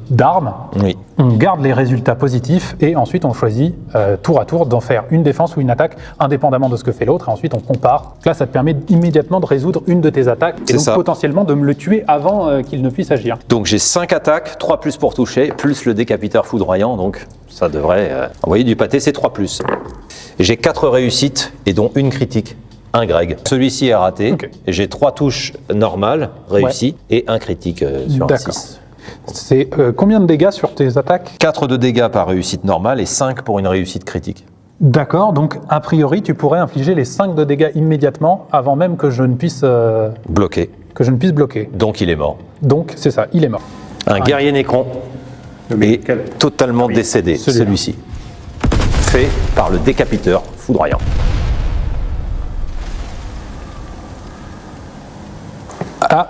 d'armes,
Oui.
on garde les résultats positifs et ensuite on choisit tour à tour d'en faire une défense ou une attaque indépendamment de ce que fait l'autre et ensuite on compare. Là, ça te permet immédiatement de résoudre une de tes attaques et
C'est
donc
ça.
potentiellement de me le tuer avant qu'il ne puisse agir.
Donc j'ai 5 attaques, 3+ pour toucher, plus le décapiteur foudroyant, donc ça devrait envoyer du pâté, c'est 3+. J'ai 4 réussites et dont une critique, un Greg. Celui-ci est raté,
Ok.
et j'ai 3 touches normales réussies et un critique sur un
D'accord.
6.
C'est combien de dégâts sur tes attaques?
4 de dégâts par réussite normale et 5 pour une réussite critique.
D'accord, donc a priori tu pourrais infliger les 5 de dégâts immédiatement avant même que je ne puisse
Bloqué,
bloquer.
donc il est mort.
Donc c'est ça, il est mort.
Un guerrier nécron
Mais
est
quel-
totalement décédé,
celui-là.
celui-ci. Fait par le décapiteur foudroyant.
À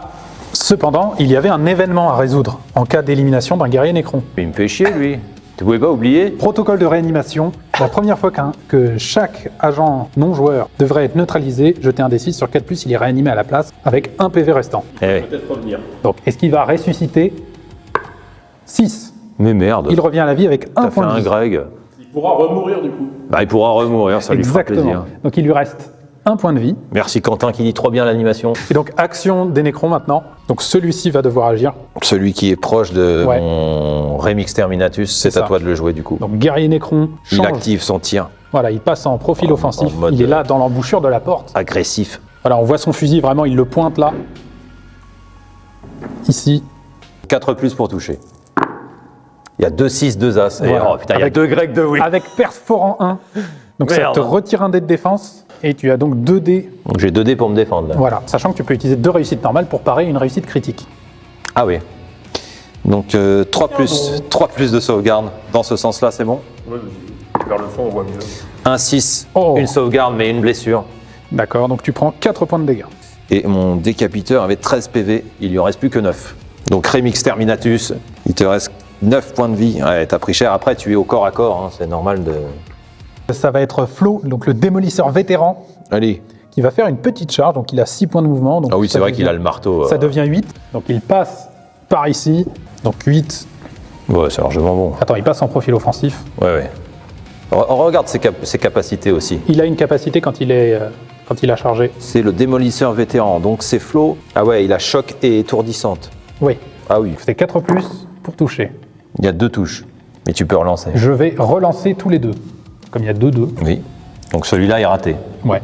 Cependant, il y avait un événement à résoudre en cas d'élimination d'un guerrier Nécron.
Il me fait chier, lui. Tu pouvais pas oublier?
Protocole de réanimation. La première fois que chaque agent non-joueur devrait être neutralisé, jeter un D6 sur 4+, il est réanimé à la place avec un PV restant.
Eh oui.
Peut-être revenir.
Donc, est-ce qu'il va ressusciter 6?
Mais merde.
Il revient à la vie avec un
T'as fait
point de
un
vie.
Greg.
Il pourra remourir du coup.
Bah, il pourra remourir, ça lui fera
Exactement.
plaisir.
Donc, il lui reste un point de vie.
Merci Quentin qui dit trop bien l'animation.
Et donc, action des Nécrons maintenant. Donc, celui-ci va devoir agir.
Celui qui est proche de
Ouais.
mon Remix Terminatus, c'est
C'est
à
ça.
toi de le jouer du coup.
Donc, guerrier Nécron
Il
change.
active son tir
Voilà, il passe en profil offensif.
en mode,
Il est là dans l'embouchure de la porte.
agressif.
Voilà, on voit son fusil, vraiment, il le pointe là. Ici.
4+ pour toucher. Il y a 2 6, 2 As. Et,
Voilà.
oh putain, il y a
Avec-
2 Grecs de oui.
Avec perforant 1. Donc, ça
Merde.
te retire un dé de défense. Et tu as donc 2 dés.
Donc j'ai 2 dés pour me défendre là.
Voilà, sachant que tu peux utiliser 2 réussites normales pour parer une réussite critique.
Ah oui. Donc 3+ de sauvegarde. Dans ce sens-là, c'est bon.
Ouais, vas-y. Vers le fond, on voit mieux.
1 6,
Oh.
une sauvegarde mais une blessure.
D'accord, donc tu prends 4 points de dégâts.
Et mon décapiteur avait 13 PV, il lui en reste plus que 9. Donc Remix Terminatus, il te reste 9 points de vie. Ouais, t'as pris cher. Après, tu es au corps à corps, hein, c'est normal de...
Ça va être Flo, donc le démolisseur vétéran,
Allez.
qui va faire une petite charge. Donc il a 6 points de mouvement. Donc
Ah oui,
ça
c'est vrai
devient-
qu'il a le marteau.
Ça devient 8. Donc il passe par ici. Donc 8.
Ouais, c'est largement bon.
Attends, il passe en profil offensif.
Ouais, ouais. Regarde ses capacités aussi.
Il a une capacité quand il a chargé.
C'est le démolisseur vétéran, donc c'est Flo. Ah ouais, il a choc et étourdissante.
Oui,
Ah oui,
c'est 4+ pour toucher.
il y a 2 touches, mais tu peux relancer.
Je vais relancer tous les deux. Comme il y a 2-2.
Oui. Donc celui-là est raté.
Ouais.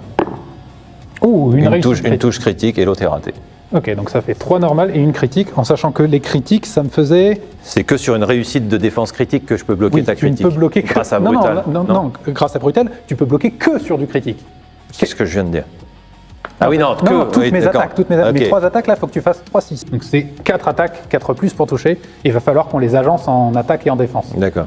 Oh, une réussite
Une
critique.
touche critique et l'autre est ratée.
Ok, donc ça fait 3 normales et une critique, en sachant que les critiques, ça me faisait...
C'est que sur une réussite de défense critique que je peux bloquer
Oui,
ta
tu ne
critique.
peux bloquer que...
Grâce à
non,
Brutal.
non, grâce à Brutal, tu peux bloquer que sur du critique.
C'est ce que je viens de dire. Ah oui, non,
Non, toutes
oui,
mes
d'accord.
attaques, toutes mes attaques.
Ok.
Mes 3 attaques, là, il faut que tu fasses 3-6. Donc c'est 4 attaques, 4+ pour toucher. Il va falloir qu'on les agence en attaque et en défense.
D'accord.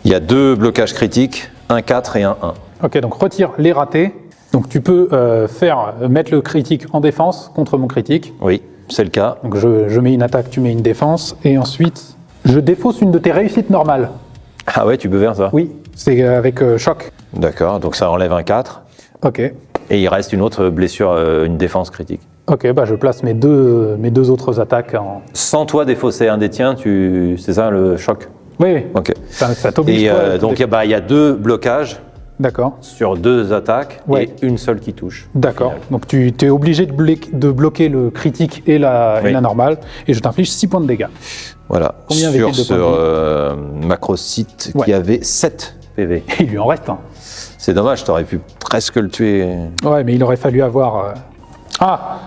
Il y a 2 blocages critiques, un 4 et un 1.
Ok, donc retire les ratés. Donc tu peux mettre le critique en défense contre mon critique.
Oui, c'est le cas.
Donc je mets une attaque, tu mets une défense. Et ensuite, je défausse une de tes réussites normales.
Ah ouais, tu peux faire ça.
Oui, c'est avec choc.
D'accord, donc ça enlève un 4.
Ok.
Et il reste une autre blessure, une défense critique.
Ok, bah je place mes deux autres attaques en...
Sans toi défausser un des tiens, c'est ça le choc.
Oui, oui.
Ok.
Ça t'oblige.
Et
toi,
donc il y a 2 blocages
D'accord.
sur 2 attaques
Ouais.
et une seule qui touche.
D'accord. Donc tu es obligé de bloquer le critique et la normale. Et je t'inflige 6 points de dégâts.
Voilà.
Combien avait-il
sur
de points
ce macrosite
Ouais.
qui avait 7 PV.
Et il lui en reste un.
C'est dommage, t'aurais pu presque le tuer.
Ouais, mais il aurait fallu avoir... Ah.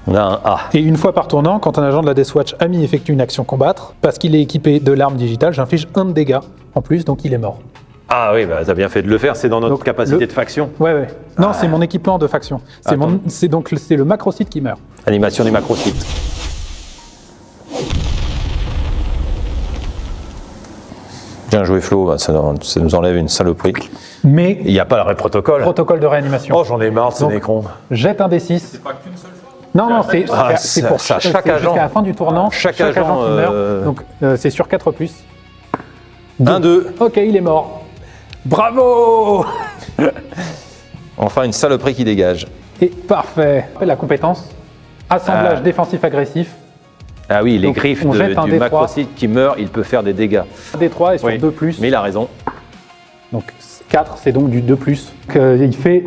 On a un A.
Et une fois par tournant, quand un agent de la Death Watch ami effectue une action combattre, parce qu'il est équipé de l'arme digitale, j'inflige 1 de dégâts en plus, donc il est mort.
Ah oui, bah, t'as bien fait de le faire, c'est dans notre
Donc,
capacité
le-
de faction.
Ouais, ouais. Non, c'est mon équipement de faction.
Attends.
C'est le macrosite qui meurt.
Animation des macrosites. Bien joué Flo, bah, ça nous enlève une saloperie.
Mais,
Il n'y a pas le protocole.
protocole de réanimation.
Oh, j'en ai marre de ces
Donc,
nécrons.
Jette un D6.
Pas qu'une seule fois.
Non, non, c'est
Ah,
c'est
ça-
pour
ça, chaque
c'est
agent.
jusqu'à la fin du tournant.
Chaque agent,
qui meurt. Donc c'est sur 4+.
1, 2.
Ok, il est mort. Bravo.
Enfin, une saloperie qui dégage.
Et parfait. La compétence assemblage
Ah.
défensif agressif.
Ah oui, les
Donc,
griffes
on jette un
du
D3.
macrosite qui meurt, il peut faire des dégâts.
D3 et sur
Oui,
2+.
mais il a raison.
Donc 4, c'est donc du 2+. Donc, il fait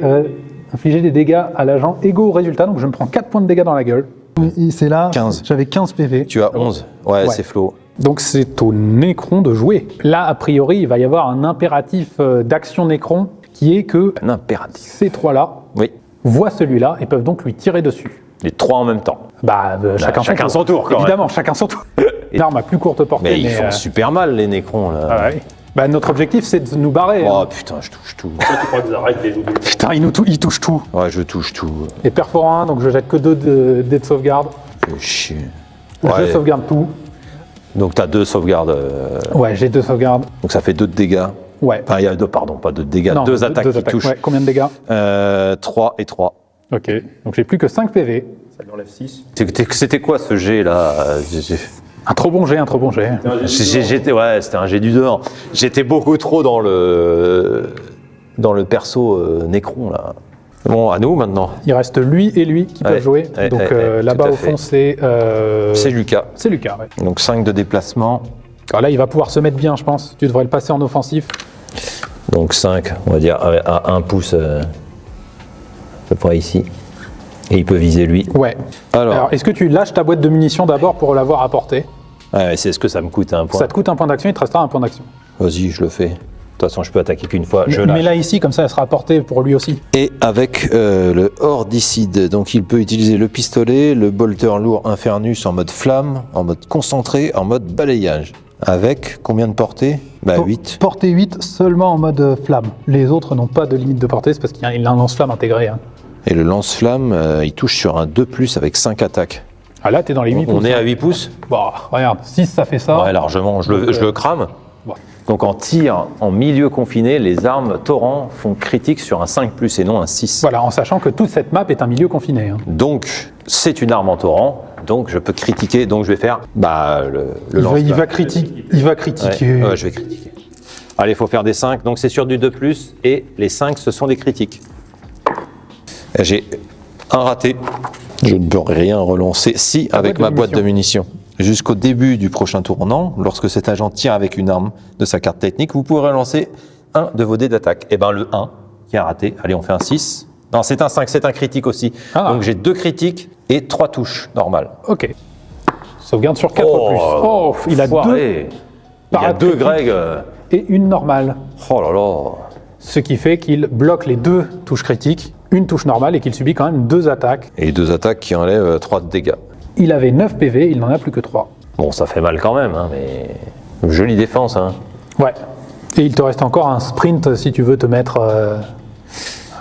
infliger des dégâts à l'agent égaux au résultat. Donc je me prends 4 points de dégâts dans la gueule. Et c'est là,
15.
j'avais 15 PV.
Tu as 11. Ouais, c'est Flo.
Donc c'est au Nécron de jouer. Là, a priori, il va y avoir un impératif d'action Nécron qui est que
Un impératif.
ces 3-là
Oui,
voient celui-là et peuvent donc lui tirer dessus.
les 3 en même temps.
Bah, chacun
son tour, quand même.
Évidemment, chacun son tour. Une arme à plus courte portée.
Mais ils font super mal, les nécrons, là.
Ah ouais. Bah, notre objectif, c'est de nous barrer.
Oh
hein.
putain, je touche tout.
Toi, tu crois qu'ils arrêtent les doubles.
Putain, il touche tout.
Ouais, je touche tout.
Et perforant 1, donc je jette que 2 dés de sauvegarde.
Fais chier.
Je
Ouais.
sauvegarde tout.
Donc t'as 2 sauvegardes.
Ouais, j'ai 2 sauvegardes.
Donc ça fait 2 de dégâts.
Ouais.
Enfin, il y a 2, pardon, pas 2 de dégâts.
Non,
2 attaques
deux
qui touchent.
Ouais. Combien de dégâts
3 et 3.
Ok. Donc j'ai plus que 5 PV.
Ça lui enlève 6.
C'était quoi ce jet là?
Un trop bon jet, un trop bon jet.
Ouais, c'était un jet du dehors. J'étais beaucoup trop dans le perso Nécron là. Bon, à nous maintenant.
Il reste lui et lui qui peuvent jouer.
Ouais,
Donc
ouais,
là-bas
tout à
au fond, c'est
Lucas.
C'est Lucas, ouais.
Donc 5 de déplacement.
Alors là, il va pouvoir se mettre bien, je pense. Tu devrais le passer en offensif.
Donc 5, on va dire à 1 pouce à peu près ici. Et il peut viser lui.
Ouais. Alors est-ce que tu lâches ta boîte de munitions d'abord pour l'avoir apporté?
Ouais, c'est ce que ça me coûte un point.
Ça te coûte un point d'action, il te restera un point d'action.
Vas-y, je le fais. De toute façon, je peux attaquer qu'une fois. Je lâche.
Mais là, ici, comme ça, elle sera apportée pour lui aussi.
Et avec le Hordicide, donc il peut utiliser le pistolet, le bolter lourd Infernus en mode flamme, en mode concentré, en mode balayage. Avec combien de portée? 8.
Portée 8 seulement en mode flamme. Les autres n'ont pas de limite de portée, c'est parce qu'il y a un lance-flamme intégré. Hein.
Et le lance-flamme, il touche sur un 2+ avec 5 attaques.
Ah là, t'es dans les 8 pouces.
On est à 8 pouces?
Bon, regarde, 6 ça fait ça.
Ouais, largement, je le crame.
Bon.
Donc en tir, en milieu confiné, les armes Torrent font critique sur un 5+ et non un 6.
Voilà, en sachant que toute cette map est un milieu confiné. Hein.
Donc c'est une arme en Torrent, donc je peux critiquer, donc je vais faire le lance-flamme.
Il va critiquer.
Ouais, je vais critiquer. Allez, il faut faire des 5, donc c'est sur du 2+, et les 5, ce sont des critiques. J'ai un raté, je ne peux rien relancer, si, avec ma boîte de munitions. Jusqu'au début du prochain tournant, lorsque cet agent tire avec une arme de sa carte technique, vous pourrez relancer un de vos dés d'attaque. Et bien le 1 qui a raté, allez on fait un 6. Non, c'est un 5, c'est un critique aussi.
Ah.
Donc j'ai 2 critiques et 3 touches normales.
Ok. Sauvegarde sur 4 plus. Oh, il a
foiré.
2.
Il y a 2 Greg.
Et une normale.
Oh là là.
Ce qui fait qu'il bloque les 2 touches critiques, une touche normale et qu'il subit quand même 2 attaques.
Et 2 attaques qui enlèvent 3 de dégâts.
Il avait 9 PV, il n'en a plus que 3.
Bon, ça fait mal quand même, hein, mais jolie défense. Hein.
Ouais. Et il te reste encore un sprint si tu veux te mettre à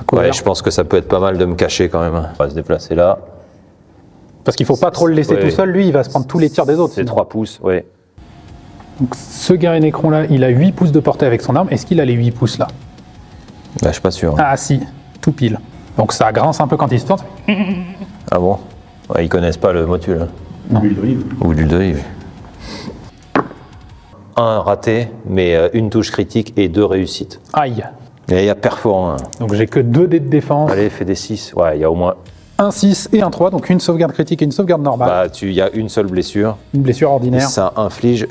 couvert.
Ouais, je pense que ça peut être pas mal de me cacher quand même. On va se déplacer là.
Parce qu'il faut pas trop le laisser tout seul, lui, il va se prendre tous les tirs des autres.
C'est 3 pouces, oui.
Donc ce guerrier Nécron là, il a 8 pouces de portée avec son arme. Est-ce qu'il a les 8 pouces là?
Bah, je suis pas sûr.
Ah si, tout pile. Donc ça grince un peu quand il se tourne.
Ah bon? Ouais, ils connaissent pas le module.
Ou l'huile d'olive.
Ou l'huile d'olive. Un raté, mais une touche critique et 2 réussites.
Aïe.
Et il y a perforant. Hein.
Donc j'ai que 2 dés de défense.
Allez, fais des 6. Ouais, il y a au moins.
Un 6 et un 3, donc une sauvegarde critique et une sauvegarde normale.
Bah, il y a une seule blessure.
Une blessure
Et
ordinaire.
ça inflige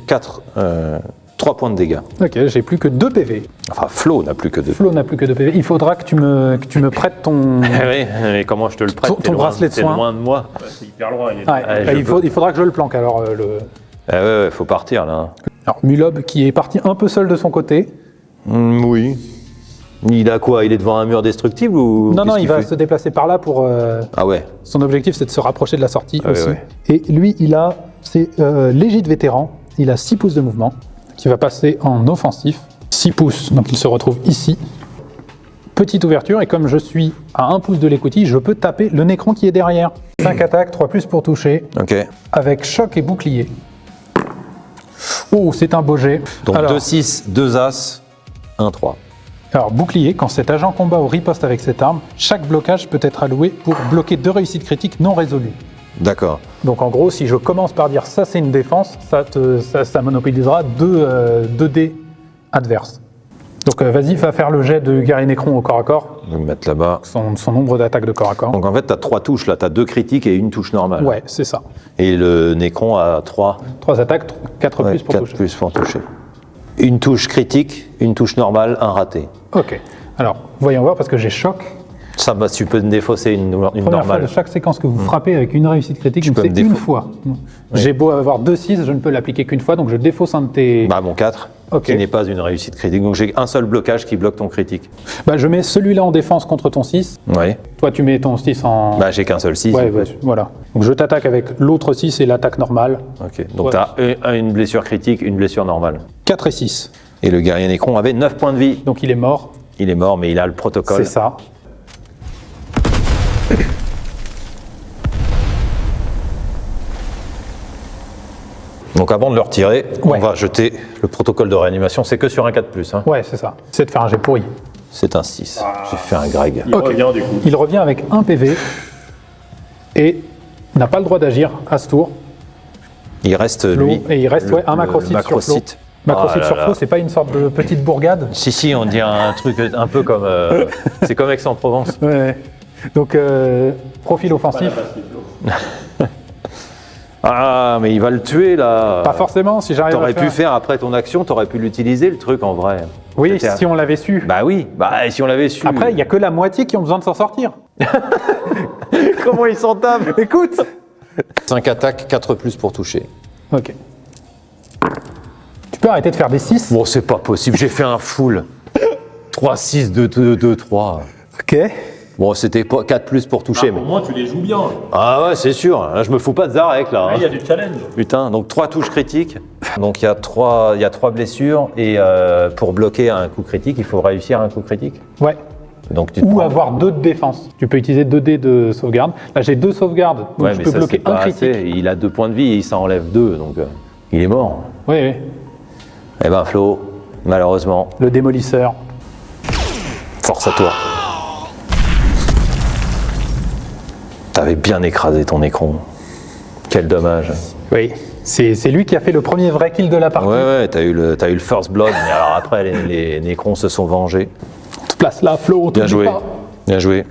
3 points de dégâts.
Ok, j'ai plus que 2 PV.
Enfin, Flo n'a plus que 2.
Flo n'a plus que 2 PV. Il faudra que tu me prêtes ton...
Oui, mais comment je te le prête?
Ton bracelet de soin.
T'es loin de moi.
Ouais, c'est hyper loin. Il est...
Ouais, bah, il faudra que je le planque alors.
Ouais, faut partir là.
Alors Mulob qui est parti un peu seul de son côté.
Oui. Il a quoi? Il est devant un mur destructible ou?
Non,
qu'est-ce
il
qu'il
va
fait
se déplacer par là pour...
Ah ouais.
Son objectif c'est de se rapprocher de la sortie
Ah
aussi.
ouais.
Et lui, c'est légit vétéran. Il a 6 pouces de mouvement qui va passer en offensif. 6 pouces, donc il se retrouve ici. Petite ouverture, et comme je suis à 1 pouce de l'écoutille, je peux taper le Nécron qui est derrière. 5 attaques, 3 plus pour toucher,
Ok.
avec choc et bouclier. Oh, c'est un beau jet.
Donc
Alors,
2-6, 2 As, 1-3.
alors, bouclier, quand cet agent combat ou riposte avec cette arme, chaque blocage peut être alloué pour bloquer 2 réussites critiques non résolues.
D'accord.
Donc en gros, si je commence par dire ça c'est une défense, ça monopolisera 2 dés adverses. Donc vas-y, va faire le jet de guerrier Nécron au corps à corps,
Je vais me mettre là-bas.
son nombre d'attaques de corps à corps.
Donc en fait, tu as 3 touches là, tu as 2 critiques et une touche normale.
Ouais, c'est ça.
Et le Nécron a 3.
3 attaques, 4 plus pour
4
toucher.
plus pour toucher. Une touche critique, une touche normale, un raté.
Ok. Alors, voyons voir parce que j'ai choc.
Ça, bah, tu peux me défausser une
Première fois
normale.
de chaque séquence que vous frappez avec une réussite critique, donc
peux
c'est
me
une
défaut-
fois. J'ai beau avoir 2-6, je ne peux l'appliquer qu'une fois, donc je défausse un de tes...
Bah, mon 4,
Ok.
qui n'est pas une réussite critique. Donc j'ai un seul blocage qui bloque ton critique.
Bah, je mets celui-là en défense contre ton 6.
Ouais.
Toi, tu mets ton 6 en...
Bah, j'ai qu'un seul 6.
ouais, voilà. Donc je t'attaque avec l'autre 6 et l'attaque normale.
Ok. Donc
Ouais.
tu as une blessure critique, une blessure normale.
4 et 6.
Et le guerrier Nécron avait 9 points de vie.
Donc il est mort.
Il est mort, mais il a le protocole.
C'est ça.
Donc avant de le retirer,
Ouais.
on va jeter le protocole de réanimation. C'est que sur un 4+. Hein.
Ouais, c'est ça. C'est de faire un jet pourri.
C'est un 6. J'ai fait un Greg.
Il
Ok.
revient du coup.
Il revient avec 1 PV et n'a pas le droit d'agir à ce tour.
Il reste,
Flo,
lui...
et il reste un macrosite sur Flo.
macrosite.
Macrosite
Ah
sur
là
Flo,
là.
c'est pas une sorte de petite bourgade.
Si, on dirait un truc un peu comme... c'est comme Aix-en-Provence.
Ouais. Donc, profil offensif,
Ah, mais il va le tuer, là.
pas forcément, si j'arrive à
T'aurais pu
faire...
faire après ton action, t'aurais pu l'utiliser, le truc, en vrai.
Oui,
C'était-
si on l'avait su.
Bah oui, si on l'avait su.
Après, il n'y a que la moitié qui ont besoin de s'en sortir.
Comment il s'en tape?
Écoute.
5 attaques, 4 plus pour toucher.
Ok. Tu peux arrêter de faire des 6.
Bon, c'est pas possible, j'ai fait un full. 3, 6, 2, 2, 2, 3.
Ok.
Bon, c'était pas 4 plus pour toucher, mais...
Au moins, tu les joues bien.
Ah ouais, c'est sûr. Là, je me fous pas de Zarek, là. hein.
Il y a du challenge.
Putain, donc 3 touches critiques. Donc il y a 3 blessures. Et pour bloquer un coup critique, il faut réussir un coup critique.
Ouais.
Donc tu te
Ou
prends-
avoir 2 de défense. Tu peux utiliser 2 dés de sauvegarde. Là, j'ai 2 sauvegardes. Donc
Ouais,
je
mais
peux
ça,
bloquer
c'est
un
pas
critique.
assez. Il a 2 points de vie et il s'en enlève 2. Donc il est mort.
Oui, oui.
Eh ben Flo, malheureusement,
Le démolisseur.
force à toi. T'avais bien écrasé ton écron. Quel dommage.
Oui. C'est lui qui a fait le premier vrai kill de la partie.
Ouais, t'as eu le first blood, mais alors après, les Nécrons se sont vengés.
On te place là, Flo, on te
Bien
dit
joué.
pas.
Bien joué.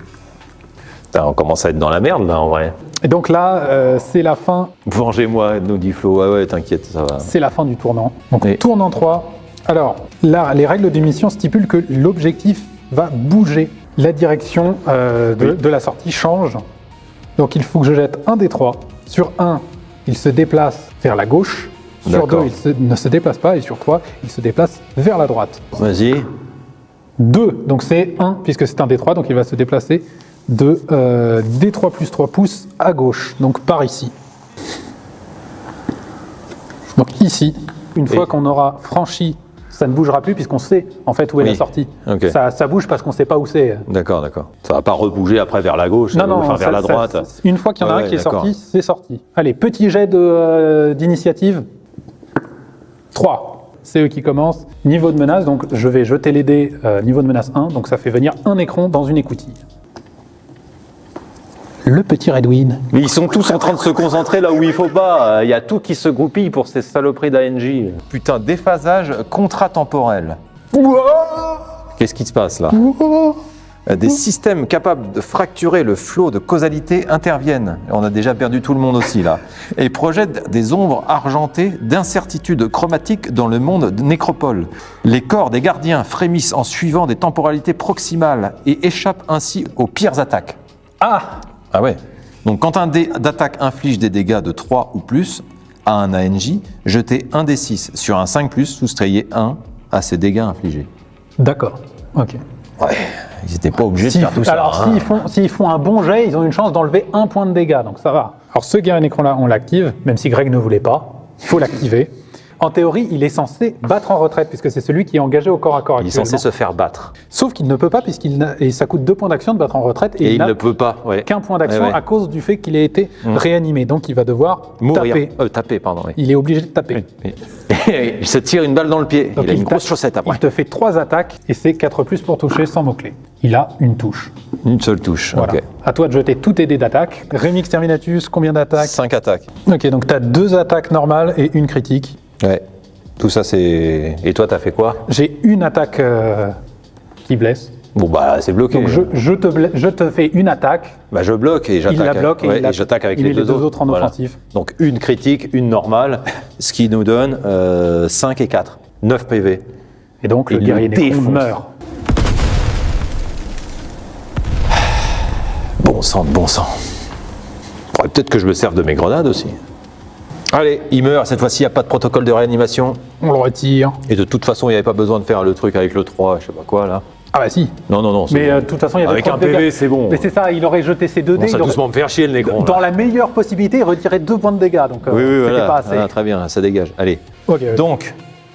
Putain, on commence à être dans la merde, là, en vrai.
Et donc là, c'est la fin.
Vengez-moi, nous dit Flo. Ouais, t'inquiète, ça va.
C'est la fin du tournant. Donc
Et-
tournant 3. Alors, là, les règles de mission stipulent que l'objectif va bouger. La direction de la sortie change. Donc il faut que je jette un des 3. Sur 1, il se déplace vers la gauche. Sur
D'accord.
2, il ne se déplace pas. Et sur 3, il se déplace vers la droite.
Vas-y.
2, donc c'est 1 puisque c'est un D3, donc il va se déplacer de D3 plus 3 pouces à gauche, donc par ici. Donc ici, une fois qu'on aura franchi, ça ne bougera plus puisqu'on sait en fait où est
Oui.
la sortie.
Ok.
Ça bouge parce qu'on ne sait pas où c'est.
D'accord. Ça va pas rebouger après vers la gauche, enfin vers la droite.
Une fois qu'il y en a
Ouais,
un qui est
d'accord.
sorti, c'est sorti. Allez, petit jet d'initiative. 3. C'est eux qui commencent. Niveau de menace, donc je vais jeter les dés niveau de menace 1, donc ça fait venir un écron dans une écoutille. Le petit Redwin.
Mais ils sont tous en train de se concentrer là où il faut pas. Il y a tout qui se goupille pour ces saloperies d'ANJ. Putain, déphasage contratemporel. Qu'est-ce qui se passe là? Des systèmes capables de fracturer le flot de causalité interviennent. On a déjà perdu tout le monde aussi là. Et projettent des ombres argentées d'incertitude chromatique dans le monde de nécropole. Les corps des gardiens frémissent en suivant des temporalités proximales et échappent ainsi aux pires attaques. Ah ouais. Donc quand un dé d'attaque inflige des dégâts de 3 ou plus à un ANJ, jetez un des 6 sur un 5+, soustrayez 1 à ces dégâts infligés.
D'accord, ok.
Ouais, ils n'étaient pas obligés de faire tout ça.
Alors,
hein.
s'ils font un bon jet, ils ont une chance d'enlever un point de dégâts, donc ça va. Alors, ce guerrier écran-là, on l'active, même si Greg ne voulait pas. Il faut l'activer. En théorie, il est censé battre en retraite, puisque c'est celui qui est engagé au corps à corps
Il est
actuellement.
censé se faire battre.
Sauf qu'il ne peut pas, et ça coûte 2 points d'action de battre en retraite,
Et il
n'a
ne peut pas, ouais.
qu'un point d'action
Ouais, ouais.
à cause du fait qu'il ait été réanimé. Donc, il va devoir
Mourir.
taper.
Taper, pardon. Oui.
Il est obligé de taper.
Il se tire une balle dans le pied.
Donc,
il a une
tape-
grosse chaussette après.
Il te fait 3 attaques, et c'est 4+ pour toucher sans mot-clé. Il a une touche.
Une seule touche.
Voilà.
Ok.
À toi de jeter tous tes dés d'attaque. Rémi Exterminatus, combien d'attaques?
5 attaques.
Ok, donc tu as 2 attaques normales et une critique.
Ouais. Tout ça, c'est. Et toi, t'as fait quoi?
J'ai une attaque qui blesse.
Bon, bah, c'est bloqué.
Donc je te fais une attaque,
Bah, je bloque et j'attaque.
il la bloque et
Ouais,
il la-
j'attaque avec
il
les
met
deux autres.
en
Voilà.
offensif.
Donc, une critique, une normale, ce qui nous donne 5 et 4. 9 PV.
Et donc le
Il
guerrier
le
Nécron
défonce.
meurt.
Bon sang de bon sang. Faudrait peut-être que je me serve de mes grenades aussi. Allez, il meurt. Cette fois-ci, il n'y a pas de protocole de réanimation.
On le retire.
Et de toute façon, il n'y avait pas besoin de faire le truc avec le 3, je sais pas quoi, là.
Ah bah si.
Non, c'est
Mais
bon.
de toute façon, il y avait
Avec
30
un PV,
dégâts.
c'est bon.
Mais c'est ça, il aurait jeté ses 2
Bon,
dés.
ça
il
va
aurait-
doucement me faire chier, le Nécron.
Dans
là.
la meilleure possibilité, il retirait 2 points de dégâts. Donc
Oui,
c'était
voilà.
pas assez.
Ah, très bien, ça dégage. Allez.
Ok.
Donc,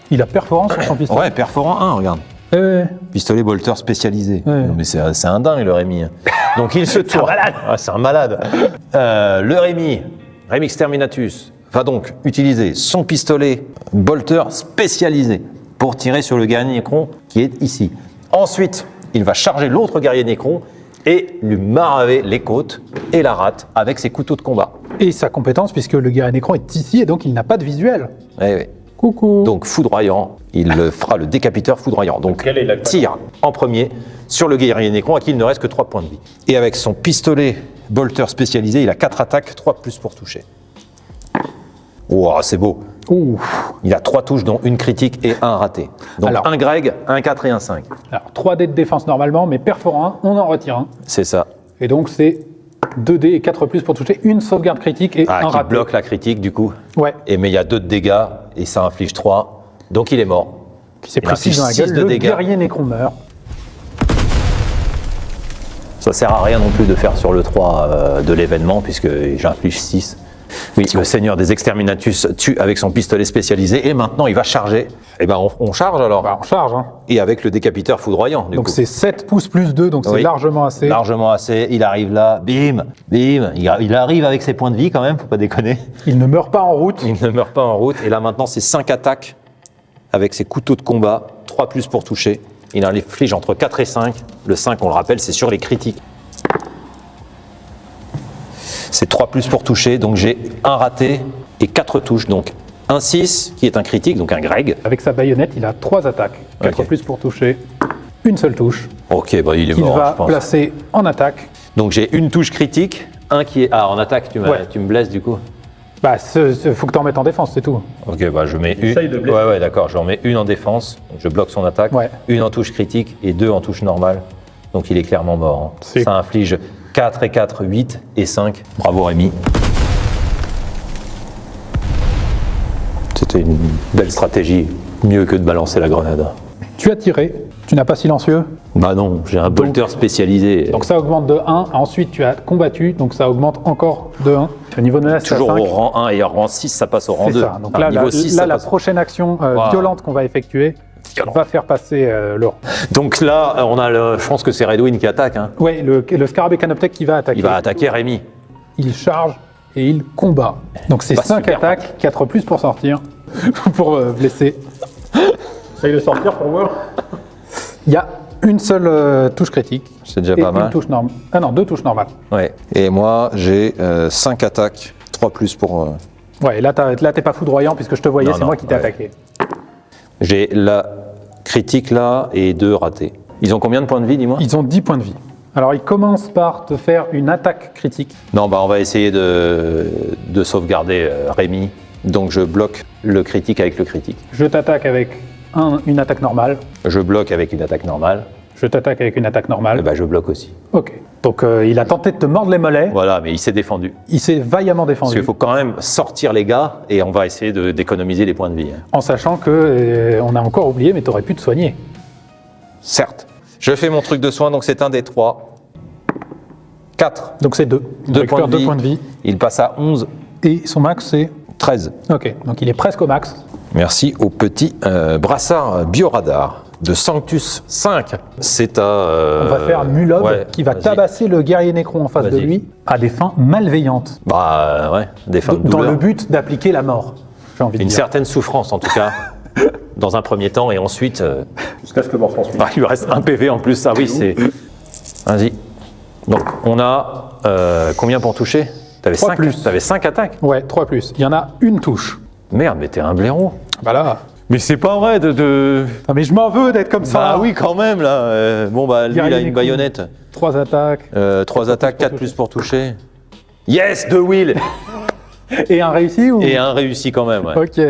Il a perforant sur son pistolet.
ouais, perforant 1, regarde.
Ouais.
Pistolet bolter spécialisé.
Ouais.
Non, mais c'est un dingue, le Rémi. Donc il se tourne. C'est un malade. Le Rémi Exterminatus, va donc utiliser son pistolet bolter spécialisé pour tirer sur le guerrier Nécron qui est ici. Ensuite, il va charger l'autre guerrier Nécron et lui maraver les côtes et la rate avec ses couteaux de combat.
Et sa compétence, puisque le guerrier Nécron est ici et donc il n'a pas de visuel.
Oui.
Coucou.
Donc foudroyant, il fera le décapiteur foudroyant. Donc
Quel est la-
tire en premier sur le guerrier Nécron à qui il ne reste que 3 points de vie. Et avec son pistolet bolter spécialisé, il a 4 attaques, 3 plus pour toucher. Wow, c'est beau.
Ouh.
Il a 3 touches dont une critique et un raté. Donc
Alors.
un Greg, un 4 et un 5.
Alors 3 dés de défense normalement, mais perforant 1, on en retire un.
C'est ça.
Et donc c'est 2 dés et 4 plus pour toucher, une sauvegarde critique et un
Qui
raté.
bloque la critique du coup.
Ouais.
Et mais il y a 2 de dégâts et ça inflige 3. Donc il est mort.
Puis c'est
Il
précis
inflige
dans la
6
gueule,
de
le
dégâts.
guerrier Nécron meurt.
Ça sert à rien non plus de faire sur le 3 de l'événement puisque j'inflige 6. Oui, le seigneur des exterminatus tue avec son pistolet spécialisé et maintenant il va charger. Eh ben on charge alors.
Bah, on charge, hein.
Et avec le décapiteur foudroyant du
Donc
coup.
c'est 7 pouces plus 2, donc c'est
Oui.
largement assez.
Largement assez. Il arrive là, bim, bim. Il arrive avec ses points de vie quand même, faut pas déconner.
Il ne meurt pas en route.
Il ne meurt pas en route. Et là maintenant c'est 5 attaques avec ses couteaux de combat, 3 plus pour toucher. Il inflige entre 4 et 5. Le 5, on le rappelle, c'est sur les critiques. C'est 3 plus pour toucher, donc j'ai un raté et 4 touches, donc un 6 qui est un critique, donc un Greg.
Avec sa baïonnette, il a 3 attaques. 4
Ok.
plus pour toucher, une seule touche.
Ok, bah il est
Qu'il
mort,
va
je pense.
placer en attaque.
Donc j'ai une touche critique, un qui est... Ah, en attaque,
Ouais.
tu me blesses du coup.
Bah, faut que tu en mettes en défense, c'est tout.
Ok, bah je mets une.
Essaye de blesser.
Ouais, d'accord, je remets une en défense, donc je bloque son attaque,
Ouais.
une en touche critique et 2 en touche normale. Donc il est clairement mort. Hein.
Si.
Ça inflige 4 et 4, 8 et 5. Bravo Rémi. C'était une belle stratégie, mieux que de balancer la grenade.
Tu as tiré, tu n'as pas silencieux,
Bah non, j'ai un bolter spécialisé.
donc ça augmente de 1. Ensuite, tu as combattu, donc ça augmente encore de 1. Au niveau de menace, c'est à
Toujours
5.
au rang 1 et au rang 6, ça passe au rang
C'est
2.
ça. Donc
Enfin,
là,
niveau
la,
6,
là,
ça
la
passe.
prochaine action
Wow.
violente qu'on va effectuer va faire passer le rang.
Donc là, on a je pense que c'est Redwin qui attaque. Hein.
Ouais, le scarabée canoptèque qui va attaquer.
Il va attaquer Rémi.
Il charge et il combat. Donc c'est
Bah,
5
super.
attaques, 4 plus pour sortir, pour blesser.
Essaye de sortir pour voir.
Il y a une seule touche critique.
C'est déjà
et
pas mal.
une touche normale. Ah non, 2 touches normales.
Ouais. Et moi, j'ai 5 attaques, 3 plus pour...
Ouais, là t'es pas foudroyant puisque je te voyais,
Non,
c'est
non,
moi qui t'ai
ouais.
attaqué.
J'ai la critique là et 2 ratés. Ils ont combien de points de vie, dis-moi?
Ils ont 10 points de vie. Alors il commence par te faire une attaque critique.
Non, bah on va essayer de sauvegarder Rémi. Donc je bloque le critique avec le critique.
Je t'attaque avec une attaque normale.
Je bloque avec une attaque normale.
Je t'attaque avec une attaque
Et
normale.
bah je bloque aussi.
Ok. Donc il a tenté de te mordre les mollets.
Voilà, mais il s'est défendu.
Il s'est vaillamment
Parce
défendu.
qu'il faut quand même sortir les gars et on va essayer d'économiser les points de vie. Hein.
En sachant que on a encore oublié, mais t'aurais pu te soigner.
Certes. Je fais mon truc de soin, donc c'est un des 3. 4.
Donc c'est 2.
2 points,
2 points de vie.
Il passe à 11,
Et son max c'est.
13.
Ok. Donc il est presque au max.
Merci au petit brassard bioradar de Sanctus 5. C'est à...
On va faire Mulob
ouais,
qui va
vas-y.
tabasser le guerrier Nécron en face de
Vas-y.
lui à des fins malveillantes.
Bah ouais, des fins de
Dans
douleur.
le but d'appliquer la mort. J'ai envie de
Une
dire.
certaine souffrance en tout cas, dans un premier temps, et ensuite,
Jusqu'à ce que le mort s'ensuit.
il lui reste un PV en plus, ah oui, c'est... Vas-y. Donc on a combien pour toucher? T'avais
3
5,
plus.
t'avais 5 attaques?
Ouais, 3 plus. Il y en a une touche.
Merde, mais t'es un blaireau.
Voilà.
Mais c'est pas vrai de...
Ah, mais je m'en veux d'être comme ça.
Bah oui, quand même, là. Bon, bah lui, il
Guerrier
a une
Nécron.
baïonnette.
3 attaques.
3 attaques, 4 plus pour toucher. Yes, 2 will.
Et un réussi ou
Et un réussi quand même, ouais.
Ok.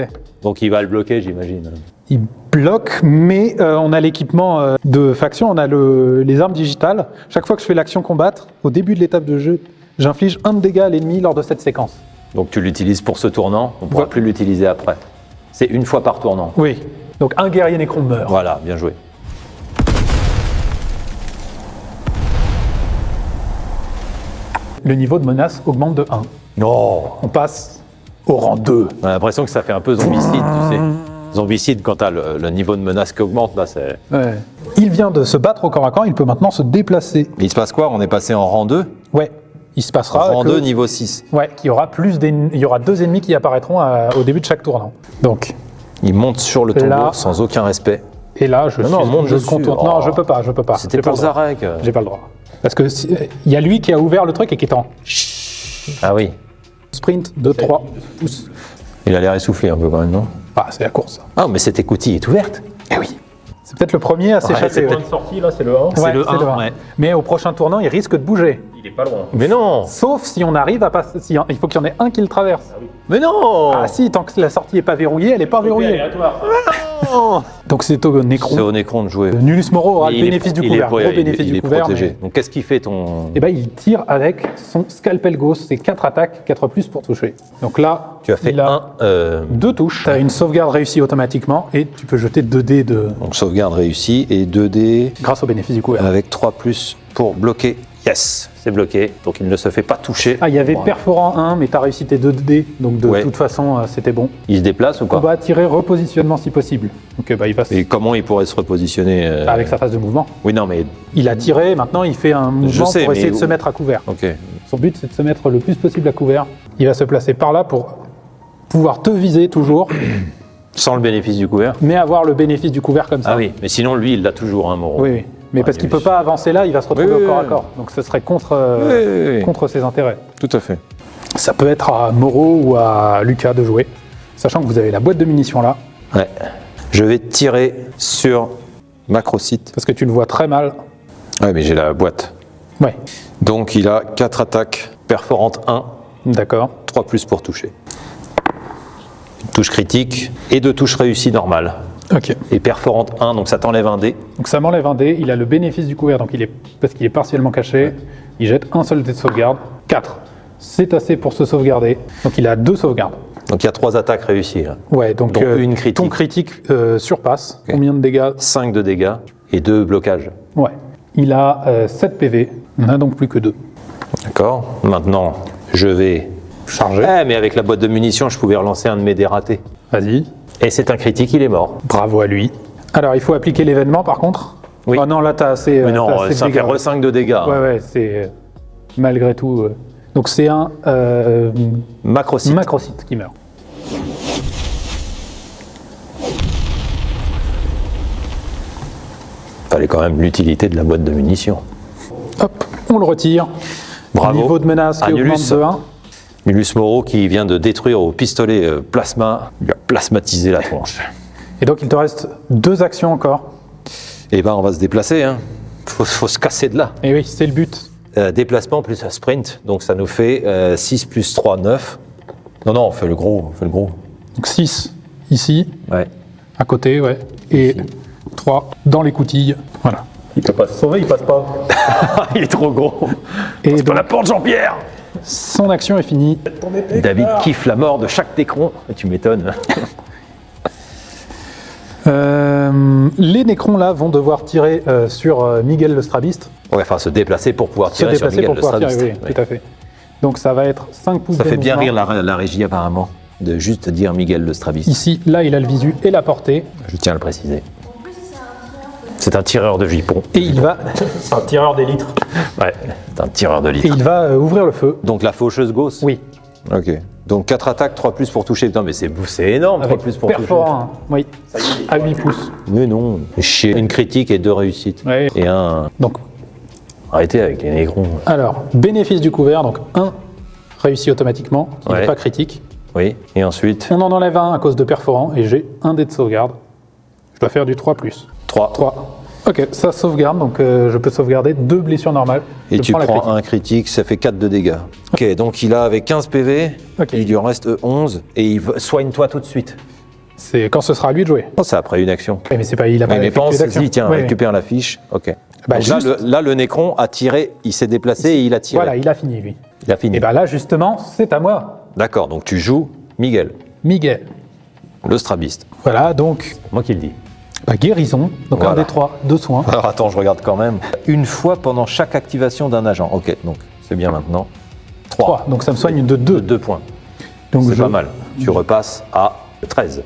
Donc il va le bloquer, j'imagine.
Il bloque, mais on a l'équipement de faction, on a les armes digitales. Chaque fois que je fais l'action combattre, au début de l'étape de jeu, j'inflige 1 de dégâts à l'ennemi lors de cette séquence.
Donc tu l'utilises pour ce tournant, on ne pourra
Ouais.
plus l'utiliser après. C'est une fois par tournant.
Oui. Donc un guerrier Nécron meurt.
Voilà, bien joué.
Le niveau de menace augmente de 1.
Non.
On passe au rang 2.
On a l'impression que ça fait un peu zombicide, tu sais. Zombicide, quand t'as le niveau de menace qui augmente, là, c'est...
Ouais. Il vient de se battre au corps à corps, il peut maintenant se déplacer.
Mais il se passe quoi? On est passé en rang 2?
Ouais. Il se passera
Rang
que-
2, niveau 6.
Ouais, qu'il y aura il y aura 2 ennemis qui apparaîtront au début de chaque tournant. Donc,
Il monte sur le tombeau
Là.
sans aucun respect.
et là, je
Non, monte
je
dessus.
contourne.
Oh.
Non, je peux pas.
C'était
J'ai pas
pour
le droit.
Zarek.
J'ai pas le droit. Parce que il y a lui qui a ouvert le truc et qui est en.
Ah oui.
sprint de 3 pouces.
Il a l'air essoufflé un peu quand même, non?
Ah, c'est la course.
Ah, mais cette écoutille est ouverte.
Eh oui. C'est peut-être le premier à s'échapper.
C'est le point de sortie, là, c'est le 1.
C'est le 1,
un.
ouais.
Mais au prochain tournant, il risque de bouger.
Il est pas loin.
Mais non!
Sauf si on arrive à passer. Il faut qu'il y en ait un qui le traverse.
Mais non!
Ah si, tant que la sortie n'est pas verrouillée, elle n'est pas verrouillée.
Aléatoire.
Donc c'est au Nécron.
C'est au Nécron de jouer.
Nullus Moro aura
Mais
le bénéfice du couvert. Gros bénéfice
il
du
est
couvert.
protégé. Donc qu'est-ce qu'il fait ton...
Et ben il tire avec son scalpel gauche. C'est 4 attaques, 4 plus pour toucher. Donc là,
Tu as fait
il a 2 touches. Tu as une sauvegarde réussie automatiquement et tu peux jeter 2 dés
Donc sauvegarde réussie et 2 dés
grâce au bénéfice du couvert.
avec 3 plus pour bloquer. Yes, c'est bloqué. Donc il ne se fait pas toucher.
Ah, il y avait
Bon.
perforant 1, mais tu as réussi tes 2 dés. Donc de
Ouais.
toute façon, c'était bon.
Il se déplace ou
On
pas?
va tirer repositionnement si possible. Donc bah, il passe
Et comment il pourrait se repositionner
avec sa phase de mouvement.
Oui, non, mais...
Il a tiré, maintenant il fait un mouvement
sais,
pour essayer
mais
de se
où-
mettre à couvert.
Ok.
Son but, c'est de se mettre le plus possible à couvert. Il va se placer par là pour pouvoir te viser toujours,
Sans le bénéfice du couvert?
mais avoir le bénéfice du couvert comme ça.
Ah oui, mais sinon lui, il l'a toujours, hein, Moreau.
Oui, oui. Mais parce qu'il ne peut pas avancer là, il va se retrouver
Oui,
au corps à
oui,
corps. Donc ce serait contre,
Oui.
contre ses intérêts.
Tout à fait.
Ça peut être à Moreau ou à Lucas de jouer, sachant que vous avez la boîte de munitions là,
Ouais. Je vais tirer sur Macrocite.
parce que tu le vois très mal.
Ouais, mais j'ai la boîte.
Ouais,
Donc il a 4 attaques perforantes 1,
d'accord.
3 plus pour toucher. Touche critique et 2 touches réussies normales.
Ok.
Et perforante 1, donc ça t'enlève un dé.
Donc ça m'enlève un dé, il a le bénéfice du couvert, donc parce qu'il est partiellement caché, il jette un seul dé de sauvegarde, 4. C'est assez pour se sauvegarder, donc il a 2 sauvegardes.
Donc il y a 3 attaques réussies. Là.
Ouais, donc
Dont une critique.
ton critique surpasse. Combien de dégâts?
5 de dégâts et 2 blocages.
Ouais. Il a 7 PV, on n'a donc plus que 2.
D'accord. Maintenant, je vais...
Chargé.
Mais avec la boîte de munitions, je pouvais relancer un de mes dés ratés.
Vas-y.
Et c'est un critique, il est mort.
Bravo à lui. Alors, il faut appliquer l'événement par contre.
Oui.
Oh non, là, t'as assez.
Mais non,
t'as assez de
ça fait
dégâts.
re-5 de dégâts.
Ouais, ouais, c'est. Malgré tout. Donc, c'est un
Macrocite.
macrocite qui meurt.
Fallait quand même l'utilité de la boîte de munitions.
Hop, on le retire.
Bravo.
Niveau de menace qui
À
augmente
Nullus.
de 1.
Nullus Moreau qui vient de détruire au pistolet plasma, il a plasmatisé la tronche.
Et donc, il te reste 2 actions encore.
Et ben on va se déplacer, hein. Faut se casser de là.
Et oui, c'est le but.
Déplacement plus un sprint, donc ça nous fait 6 plus 3, 9. Non, non, on fait le gros,
Donc, 6 ici,
Ouais.
à côté, ouais. Et 3 dans les coutilles. Voilà.
Il peut pas se sauver, il passe pas.
Il est trop gros.
Et
C'est pas
donc,
la porte, Jean-Pierre.
son action est finie.
David kiffe la mort de chaque Nécron. Tu m'étonnes.
Les Nécrons là vont devoir tirer sur Miguel le Strabiste.
Ouais, enfin se déplacer pour pouvoir
Se
tirer sur
déplacer
Miguel
pour
le
pouvoir tirer,
Strabiste.
oui, tout à fait. Donc ça va être 5 pouces
Ça
de
fait bien
mouvement.
rire la régie apparemment, de juste dire Miguel le Strabiste.
Ici, là, il a le visu et la portée.
Je tiens à le préciser. C'est un tireur de jupons.
Et il va,
C'est un tireur d'élite.
Ouais, c'est un tireur de
et
litre.
il va ouvrir le feu.
Donc la faucheuse gauche.
Oui,
Ok. Donc 4 attaques, 3 plus pour toucher. Putain, mais c'est énorme, 3
avec
plus pour
perforant 1. Oui, à 8 pouces.
toucher. Mais non. Chier. Une critique et 2 réussites.
Ouais.
Et un.
Donc,
Arrêtez avec les négrons.
alors, bénéfice du couvert, donc 1 réussi automatiquement, qui n'est
Ouais.
pas critique.
Oui. Et ensuite,
On en enlève un à cause de perforant et j'ai un dé de sauvegarde. Je dois faire du 3 plus.
3.
3. Ok, ça sauvegarde, donc je peux sauvegarder 2 blessures normales.
Et
Je
tu
prends la
prends
critique.
un critique, ça fait 4 de dégâts. Ok, donc il a avec 15 PV,
Ok.
il lui en reste 11, et soigne-toi tout de suite.
C'est quand ce sera à lui de jouer.
Oh, c'est après une action.
Ouais, mais c'est pas, il a pas
Mais
effectué
pense,
d'action.
dis, tiens,
Ouais,
récupère la fiche. Ok.
Bah,
Donc là,
juste-
là, le Nécron a tiré, il s'est déplacé et il a tiré.
Voilà, il a fini lui.
Il a fini.
Et bien là, justement, c'est à moi,
D'accord, donc tu joues Miguel,
Miguel.
le strabiste.
Voilà, donc
Moi qui le dis.
guérison, donc
Voilà.
un des 3, 2 soins.
Alors attends, je regarde quand même. Une fois pendant chaque activation d'un agent. Ok, donc c'est bien maintenant.
3, donc ça me soigne de 2.
2 points.
Donc
C'est
je-
pas mal. Tu repasses à 13.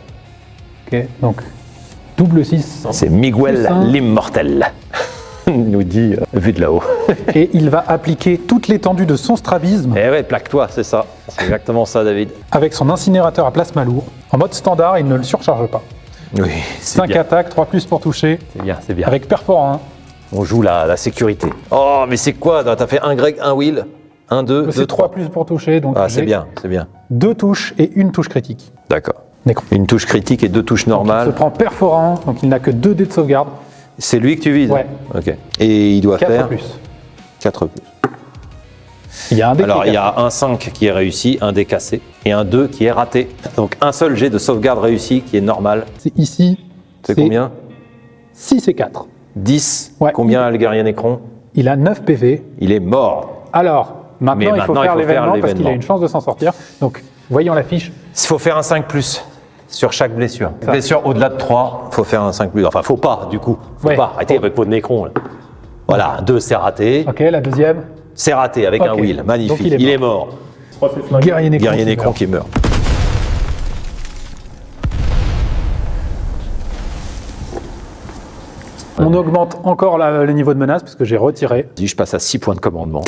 Ok, donc double 6.
C'est Miguel
Plus un.
l'immortel. Nous dit, vu de là-haut.
Et il va appliquer toute l'étendue de son strabisme
Eh ouais, plaque-toi, c'est ça. C'est exactement ça, David.
avec son incinérateur à plasma lourd. En mode standard, il ne le surcharge pas.
Oui, c'est
5
bien.
attaques, 3 plus pour toucher,
C'est bien, c'est bien.
avec perforant 1.
On joue la sécurité. Oh, mais c'est quoi? T'as fait un Greg, un Will? 1, 2,
C'est 3 plus pour toucher, donc
Ah, c'est
j'ai
bien, c'est bien.
2 touches et une touche critique.
D'accord.
Nécron.
Une touche critique et 2 touches
Il se
normales.
prend perforant, donc il n'a que 2 dés de sauvegarde.
C'est lui que tu vises?
Ouais.
Ok. Et il doit
4
faire
plus.
4 plus.
Il y a un dé
Alors,
qui
il
est
y a un 5 qui est réussi, un dé cassé, et un 2 qui est raté. Donc, un seul jet de sauvegarde réussi qui est normal.
C'est ici.
C'est combien?
6 et 4.
10.
Ouais.
Combien a le guerrier Nécron?
Il a 9 PV.
Il est mort.
Alors, maintenant, il faut
maintenant,
faire
il faut faire
l'événement parce qu'il a
l'événement.
une chance de s'en sortir. Donc, voyons la fiche.
Il faut faire un 5 plus sur chaque blessure.
Ça.
Blessure au-delà de 3, il faut faire un 5 plus. Enfin, faut pas, du coup. Faut
Ouais.
pas. Arrêtez avec votre Nécron, là. Voilà, 2, c'est raté.
Ok, la deuxième.
C'est raté avec un
Ok.
will. Magnifique.
Donc, il est
mort.
3 fait flinguer.
Guerrier Nécron.
Guerrier
qui
Nécron
meurt.
qui meurt.
On augmente encore le niveau de menace puisque j'ai retiré.
Je passe à 6 points de commandement.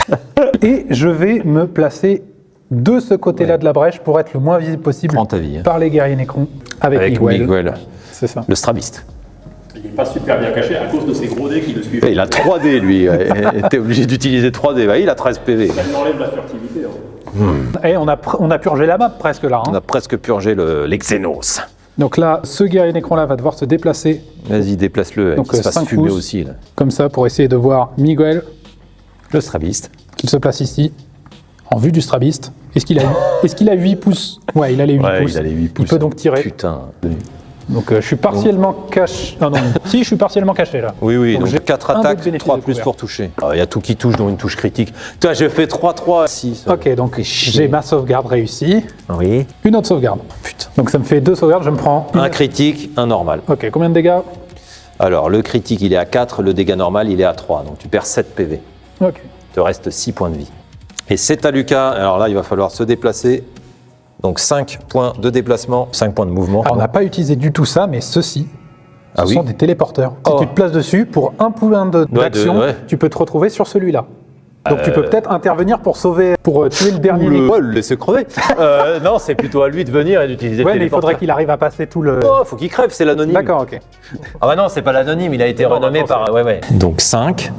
Et je vais me placer de ce côté-là de la brèche pour être le moins visible possible
Prends ta vie. Hein.
par les guerriers Nécrons avec
Avec
Miguel.
Miguel,
C'est ça.
le strabiste.
Il n'est pas super bien caché à cause de ses gros dés qui le suivent.
Il a 3D lui, ouais. T'es obligé d'utiliser 3D. Bah, il a 13 PV.
Ça lui enlève la furtivité. Hein.
Et on a purgé la map presque là. Hein.
On a presque purgé les Xenos.
Donc là, ce guerrier Nécron-là va devoir se déplacer
Vas-y, déplace-le,
Donc,
qu'il se fasse
5
fumer
pouces.
aussi. Là.
comme ça pour essayer de voir Miguel
Le strabiste.
qu'il se place ici en vue du strabiste. Est-ce qu'il a 8 pouces? Ouais, il a les 8 pouces.
il a les 8 pouces.
Il peut donc tirer.
Putain.
Donc je suis partiellement caché. Non, non. Si, je suis partiellement caché là.
Oui,
Donc,
donc
j'ai
4
un dé de
attaques,
bénéfice
3
de
plus
couvert.
pour toucher. Il y a tout qui touche, dont une touche critique. Putain, j'ai fait 3-3, 6.
Ok, donc j'ai ma sauvegarde réussie.
Oui.
Une autre sauvegarde.
Putain.
Donc ça me fait 2 sauvegardes, je me prends une.
Un critique, un normal.
Ok, combien de dégâts?
Alors, le critique, il est à 4, le dégât normal, il est à 3. Donc, tu perds 7 PV.
Ok.
Il te reste 6 points de vie. Et c'est à Lucas. Alors là, il va falloir se déplacer. Donc, 5 points de déplacement, 5 points de mouvement.
Alors, on n'a pas utilisé du tout ça, mais ceux-ci, ce
Ah oui
sont des téléporteurs. Si
Oh.
tu te places dessus, pour un point d'action,
ouais.
tu peux te retrouver sur celui-là. Donc tu peux peut-être intervenir pour sauver, pour tuer le dernier Nécron.
le laisser crever. Non, c'est plutôt à lui de venir et d'utiliser
Ouais,
le
mais il faudrait
téléporteur.
qu'il arrive à passer tout le...
Oh, faut qu'il crève, c'est l'anonyme.
D'accord, ok.
Ah bah non, c'est pas l'anonyme, il a été renommé par... Ouais. Donc 5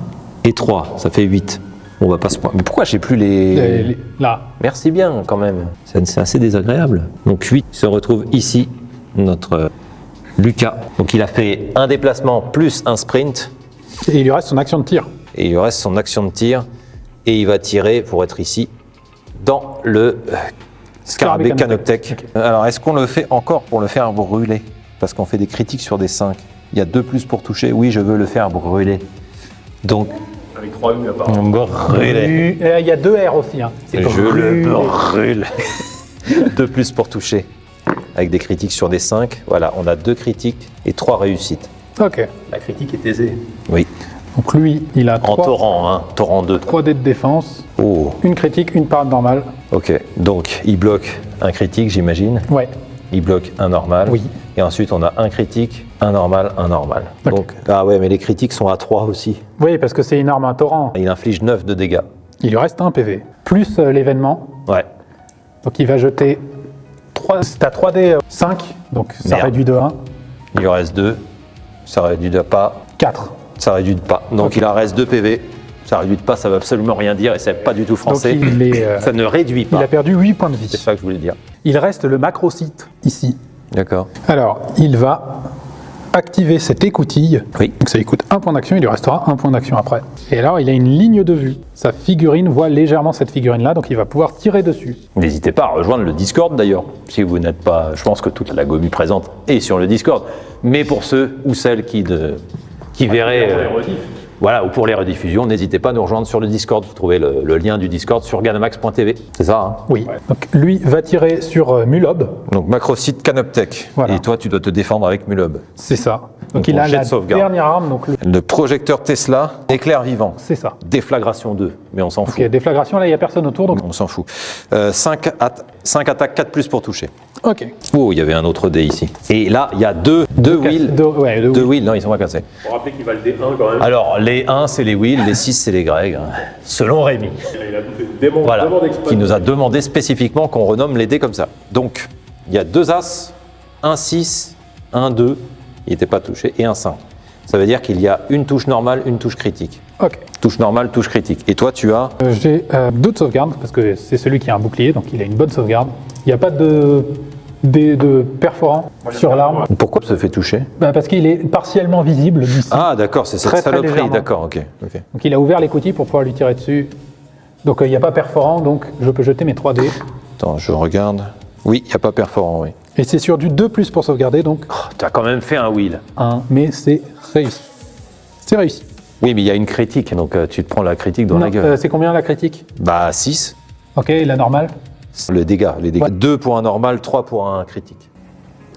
et 3, ça fait 8. On va pas se point. Mais pourquoi j'ai plus les...
Là.
Merci bien, quand même. C'est assez désagréable. Donc 8 se retrouve ici, notre Lucas. Donc il a fait un déplacement plus un sprint.
Et il lui reste son action de tir.
Et il lui reste son action de tir. Et il va tirer pour être ici, dans le Scarabée Canoptech. Alors, est-ce qu'on le fait encore pour le faire brûler? Parce qu'on fait des critiques sur des 5. Il y a 2 plus pour toucher. Oui, je veux le faire brûler. Donc,
Avec 3 U apparemment.
brûler.
Il y a 2 R aussi. Hein. C'est
Je
brûler.
le brûle. 2 plus pour toucher. Avec des critiques sur des 5. Voilà, on a 2 critiques et 3 réussites.
Ok.
La critique est aisée.
Oui.
Donc lui, il a
En
3
torrent, hein. Torrent 2.
dés de défense,
Oh,
une critique, une parade normale.
ok. Donc, il bloque un critique, j'imagine.
Ouais.
Il bloque un normal.
Oui.
Et ensuite, on a un critique, un normal, un normal.
Ok.
Donc, ah ouais, mais les critiques sont à 3 aussi.
Oui, parce que c'est une arme à torrent.
Il inflige 9 de dégâts.
Il lui reste un PV. Plus l'événement.
Ouais.
Donc il va jeter 3. T'as 3D 5, donc ça
Merde.
réduit de 1.
Il lui reste 2. Ça réduit de pas.
4.
Ça réduit de pas. Donc,
Ok.
il en reste 2 PV. Ça réduit de pas, ça veut absolument rien dire et c'est pas du tout français.
Donc il est,
Ça ne réduit
il
pas.
a perdu 8 points de
C'est
vie.
ça que je voulais dire.
Il reste le macro-site ici.
D'accord.
Alors, il va activer cette écoutille.
Oui.
Donc ça lui coûte 1 point d'action, il lui restera 1 point d'action après. Et alors, il a une ligne de vue. Sa figurine voit légèrement cette figurine-là, donc il va pouvoir tirer dessus.
N'hésitez pas à rejoindre le Discord d'ailleurs, si vous n'êtes pas. Je pense que toute la Gomu présente est sur le Discord. Mais pour ceux ou celles qui verraient. Voilà, ou pour les rediffusions, n'hésitez pas à nous rejoindre sur le Discord. Vous trouvez le lien du Discord sur ganamax.tv. C'est ça, hein?
Oui. Donc lui va tirer sur Mulob.
Donc macrosite Canoptech.
Voilà.
Et toi, tu dois te défendre avec Mulob.
C'est ça. Donc
Donc,
il
on
a
jette
la
sauvegarde.
dernière arme, donc
Le projecteur Tesla, éclair vivant.
c'est ça.
Déflagration 2, mais on s'en fout.
Ok, déflagration, là, il n'y a personne autour, donc...
On s'en fout. 5 attaques, 4 plus pour toucher.
Ok.
Oh, il y avait un autre dé ici. Et là, il y a deux wheels.
Ouais,
Deux wheels, non, ils sont pas cassés.
Pour rappeler qu'il va le D1 quand même.
Alors, les 1, c'est les wheels, les 6, c'est les Greg. hein. Selon Rémi.
Il a bouffé démon,
Voilà.
demande express.
Qui nous a demandé spécifiquement qu'on renomme les dés comme ça. Donc, il y a 2 As, un 6, un 2, il n'était pas touché, et un 5. Ça veut dire qu'il y a une touche normale, une touche critique.
Ok.
Touche normale, touche critique. Et toi, tu as
J'ai 2 de sauvegarde, parce que c'est celui qui a un bouclier, donc il a une bonne sauvegarde. Il n'y a pas de perforant sur l'arme,
Pourquoi se fait toucher?
parce qu'il est partiellement visible d'ici.
Ah, d'accord, c'est cette
Très, très
saloperie.
légèrement.
D'accord, ok.
Donc il a ouvert l'écoutille pour pouvoir lui tirer dessus. Donc il n'y a pas perforant, donc je peux jeter mes 3 dés.
Attends, je regarde. Oui, il n'y a pas perforant, oui.
Et c'est sur du 2+ pour sauvegarder, donc
Tu as quand même fait un wheel.
1, mais c'est réussi. C'est réussi.
Oui, mais il y a une critique, donc tu te prends la critique dans
Non,
la gueule.
c'est combien la critique?
Bah, 6.
Ok, la normale.
Les dégâts.
Ouais.
2 pour un normal, 3 pour un critique.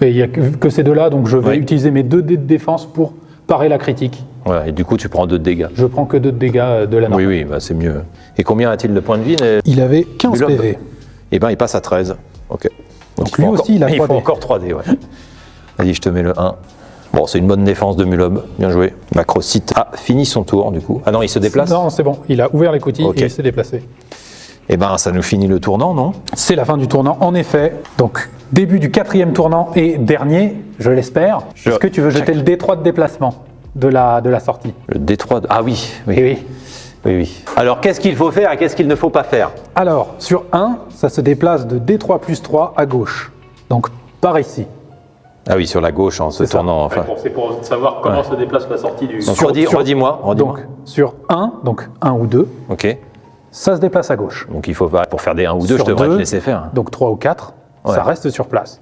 Et il n'y a que ces deux-là, donc je vais
Ouais.
utiliser mes 2 dés de défense pour parer la critique.
Voilà, et du coup, tu prends 2 de dégâts.
Je prends que 2 de dégâts de la normale.
Oui, bah, c'est mieux. Et combien a-t-il de points de vie
Il avait 15
Mulob.
PV.
Eh ben, il passe à 13. Ok.
Donc
il faut
lui
encore-
aussi, il a
il
3
faut
dés.
encore 3D, ouais. Vas-y, je te mets le 1. Bon, c'est une bonne défense de Mulob. Bien joué. Macrocyte a fini son tour, du coup. Ah non, il se déplace?
Non, c'est bon. Il a ouvert l'écoutille
Ok.
et il s'est déplacé.
Eh ben, ça nous finit le tournant, non?
C'est la fin du tournant, en effet. Donc, début du 4e tournant et dernier, je l'espère. Est-ce que tu veux jeter le D3 de déplacement de la sortie?
Le D3 de... Ah oui, oui.
Eh oui.
Oui, oui. Alors, qu'est-ce qu'il faut faire et qu'est-ce qu'il ne faut pas faire?
Alors, sur 1, ça se déplace de D3 plus 3 à gauche. Donc, par ici.
Ah oui, sur la gauche, en se
C'est ça.
tournant, enfin.
C'est pour savoir comment se déplace la sortie du.
Donc,
Sur-
redis-moi.
Donc, sur 1, donc 1 ou 2,
Ok.
ça se déplace à gauche.
Donc, il faut pas... Pour faire des 1 ou 2, je
Sur
devrais te
2,
laisser faire.
Donc 3 ou 4,
Ouais.
ça reste sur place.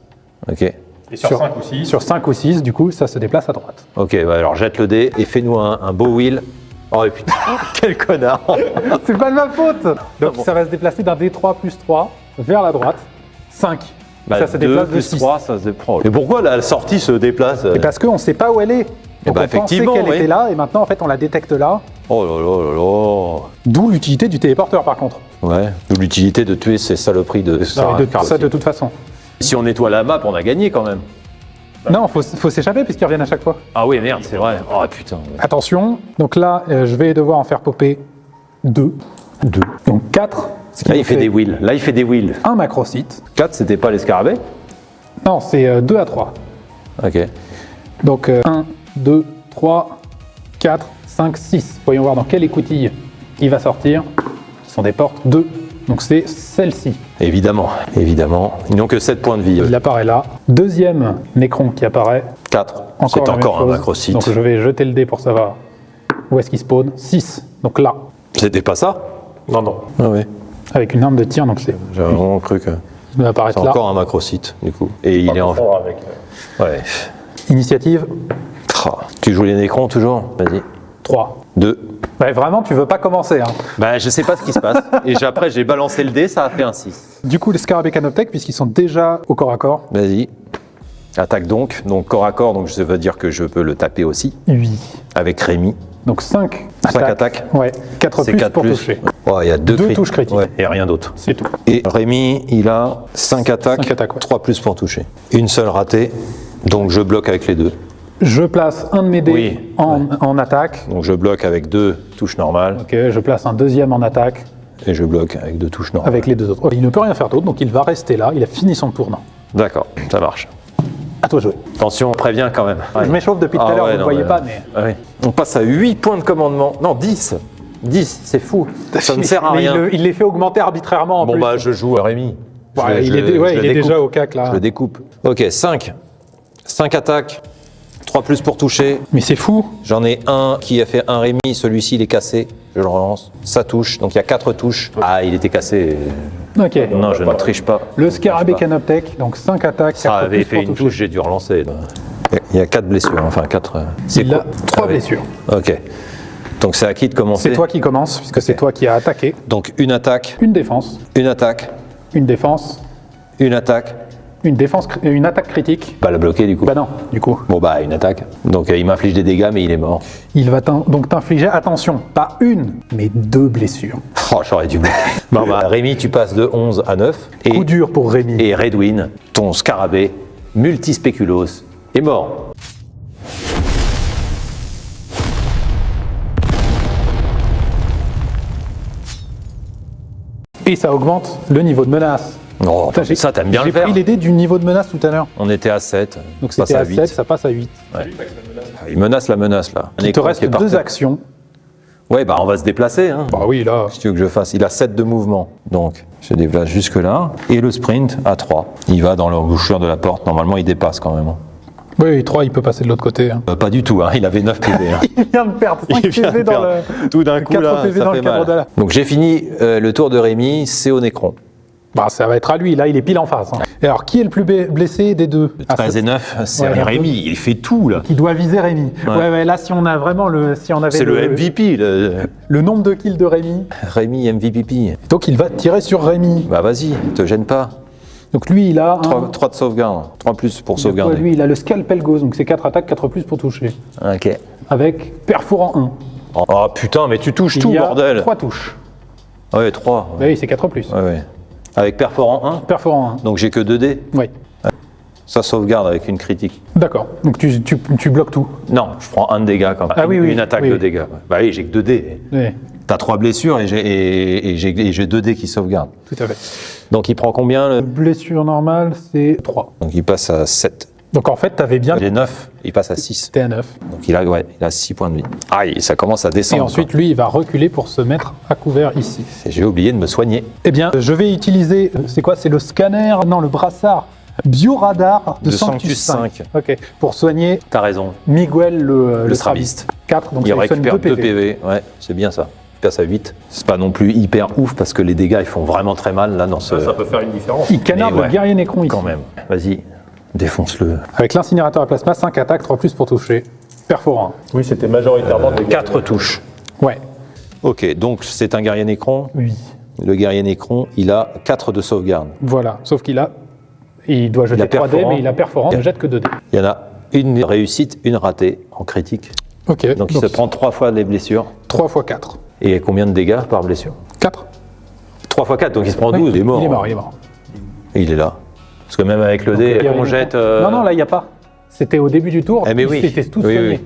Ok.
Et sur 5 ou 6.
Sur 5 ou 6, du coup, ça se déplace à droite.
Ok, bah alors jette le dé et fais-nous un beau wheel. Oh putain, quel connard!
C'est pas de ma faute. Donc
bon.
ça va se déplacer d'un D3 plus 3 vers la droite. 5. ça se
2
déplace de
plus
6.
3, ça se déprend. Mais pourquoi la sortie se déplace?
Et parce qu'on ne sait pas où elle est. Donc
bah,
on pensait
effectivement,
qu'elle
oui.
était là et maintenant en fait on la détecte là.
Oh là là là
D'où l'utilité du téléporteur par contre.
là! Ouais, d'où l'utilité de tuer ces saloperies de...
Non, mais ça de toute façon.
Si on nettoie la map, on a gagné quand même.
Non, faut s'échapper puisqu'ils reviennent à chaque fois.
Ah oui, merde, c'est vrai. Oh putain.
Attention, donc là je vais devoir en faire popper 2. 2. Donc 4. Ce qui
Là,
nous
il fait des wheels. Là, il fait des wheels.
un macrocyte.
4, c'était pas les scarabées?
Non, c'est 2 à 3.
Ok.
Donc 1, 2, 3, 4, 5, 6. Voyons voir dans quelle écoutille il va sortir. Ce sont des portes 2. Donc c'est celle-ci.
Évidemment, évidemment. Ils n'ont que 7 points de vie.
Il apparaît là. Deuxième Nécron qui apparaît.
4.
Encore
C'est
la même
encore un
chose.
macrocyte.
Donc je vais jeter le dé pour savoir où est-ce qu'il spawn. 6. Donc là,
C'était pas ça?
Non, non.
Ah oui.
avec une arme de tir. Donc c'est
J'avais vraiment cru que...
il va apparaître
C'est
là.
encore un macrocyte, du coup. Et il est en...
Confondre avec.
Ouais.
Initiative
Ah, tu joues les Nécrons toujours? Vas-y.
3.
2.
Ouais, vraiment, tu veux pas commencer. Hein.
Bah, je sais pas ce qui se passe. Et après, j'ai balancé le dé, ça a fait un 6.
Du coup, les Scarabée Canoptech, puisqu'ils sont déjà au corps à corps,
Vas-y. Attaque donc. Donc, corps à corps, donc ça veut dire que je peux le taper aussi.
8.
Avec Rémi.
Donc 5
5 attaques.
Ouais, 4
C'est
plus
4
pour
plus.
toucher.
Ouais, il y a 2
Deux touches critiques.
Ouais, et rien d'autre.
C'est tout.
Et Rémi, il a 5 attaques.
5 attaques, ouais.
3 plus pour toucher. Une seule ratée. Donc, je bloque avec les 2.
Je place un de mes dés
Oui,
en attaque.
Donc, je bloque avec 2 touches normales.
Ok, je place un deuxième en attaque
Et je bloque avec 2 touches normales.
avec les deux autres. Ok, il ne peut rien faire d'autre, donc il va rester là. Il a fini son tournant.
D'accord, ça marche.
À toi de jouer.
Attention, préviens quand même.
Je m'échauffe depuis tout à l'heure, vous ne le voyez pas, mais...
Ah oui. On passe à 8 points de commandement. Non, 10. 10, c'est fou. Ça ne sert à
Mais
rien.
il les fait augmenter arbitrairement en
Bon,
plus.
bah, je joue à Rémi.
Ouais, il est déjà au cac là.
Je le découpe. Ok, 5. 5 attaques. 3 plus pour toucher.
Mais c'est fou.
J'en ai un qui a fait un Rémi. Celui-ci, il est cassé. Je le relance. Ça touche. Donc, il y a 4 touches. Ah, il était cassé.
Ok.
Non, je ne triche pas.
Le Scarabée
Je triche pas.
Canoptech, donc 5 attaques, 4
Ça avait
plus
fait
pour
une
toucher.
touche, j'ai dû relancer. Il y a 4 blessures. Enfin, 4.
Il a 3 blessures.
Ok. Donc, c'est à qui de commencer?
C'est toi qui commence, puisque c'est toi qui as attaqué.
Donc, une attaque.
Une défense,
Une attaque.
une défense,
Une attaque.
une attaque critique.
Pas la bloquer du coup.
Bah non, du coup.
Bon bah une attaque. Donc il m'inflige des dégâts mais il est mort.
Il va donc t'infliger, attention, pas une, mais 2 blessures.
Oh j'aurais dû bloquer. Bon bah Rémi tu passes de 11 à 9.
Coup dur pour Rémi.
Et Redwin, ton scarabée, multispéculos, est mort.
Et ça augmente le niveau de menace.
Oh,
Putain, j'ai-
ça t'aimes bien le
J'ai
faire.
pris les dés du niveau de menace tout à l'heure.
On était à 7.
Donc
on passe
c'était à
8.
7, ça passe à 8.
Il menace la menace là. Un
Il te
écran
reste
qui est par
2
terre.
actions.
Ouais, bah on va se déplacer. Hein.
Bah oui, là.
Si tu veux que je fasse, il a 7 de mouvement. Donc, je déplace jusque là. Et le sprint à 3. Il va dans l'embouchure de la porte. Normalement, il dépasse quand même.
Oui, 3, il peut passer de l'autre côté. Hein.
Pas du tout, hein. Il avait 9 PV. Hein.
Il vient de perdre 5 PV dans le...
Tout d'un coup,
4
là,
PV
ça
dans
fait
le cadre
mal.
de la...
Donc, j'ai fini le tour de Rémi, c'est au Nécron.
Bah, ça va être à lui, là, il est pile en face. Hein. Et alors, qui est le plus blessé des deux?
13 et 9, c'est
Ouais,
Rémi, il fait tout, là.
Qui doit viser Rémi. Ouais, là, si on a vraiment le... Si on avait
C'est le MVP,
le nombre de kills de Rémi,
Rémi MVP.
donc il va tirer sur Rémi.
Bah vas-y, te gêne pas.
Donc lui, il a
3 de sauvegarde, 3 plus pour
Ouais,
sauvegarder.
lui, il a le Scalpel Ghost, donc c'est 4 attaques, 4 plus pour toucher.
Ok.
Avec Perforant 1.
Oh putain, mais tu touches tout,
Il y a
bordel.
3 touches.
Ouais, 3.
Bah oui, c'est 4 plus.
Ouais. Avec perforant 1,
Perforant
donc j'ai que 2 dés.
1. Oui.
Ça sauvegarde avec une critique.
D'accord. Donc tu bloques tout.
Non, je prends 1 de dégâts quand même.
Ah oui, oui.
Une attaque
Oui,
de
oui.
dégâts. Bah oui, j'ai que 2 dés.
Oui,
T'as 3 blessures et j'ai 2 dés qui sauvegardent.
tout à fait.
Donc il prend combien le...
Blessure normale, c'est 3.
Donc il passe à 7.
Donc en fait, t'avais bien...
Il est 9, il passe à 6.
T'es à 9.
Donc il a 6 points de vie. Aïe, ça commence à
Et
descendre.
ensuite, lui, il va reculer pour se mettre à couvert ici.
quoi. J'ai oublié de me soigner.
Eh bien, je vais utiliser... C'est quoi? C'est le scanner? Non, le brassard Bioradar de Sanctus 5. Ok. Pour soigner
T'as raison.
Miguel le
Strabiste.
4, donc
Il
ça lui soigne
récupère
2
2
PV.
PV. Ouais, c'est bien ça. Il passe à 8. C'est pas non plus hyper ouf parce que les dégâts ils font vraiment très mal là dans ce.
Ça peut faire une différence.
Il canarde
Mais ouais,
le guerrier Nécron ici.
Quand même. Vas-y, défonce-le.
Avec l'incinérateur à plasma, 5 attaques, 3 plus pour toucher. Perforant.
Oui, c'était majoritairement des
4 touches.
Ouais.
Ok, donc c'est un guerrier Nécron.
Oui.
Le guerrier Nécron, il a 4 de sauvegarde.
Voilà. Sauf qu'il a... Il doit jeter
a
3 dés,
perforant.
mais il a perforant. Il ne jette que 2 dés.
Il y en a une réussite, une ratée en critique.
Ok.
Donc il se prend 3 fois les blessures.
3 x 4.
Et combien de dégâts par blessure?
4.
3 x 4, donc il se prend 12, il est mort.
Il est mort, il est mort.
Et il est là. Parce que même avec le dé,
Il y a
on
une-
jette.
Non, là, il n'y a pas. C'était au début du tour.
Eh mais oui.
Ils étaient tous
Oui,
soignés.
oui.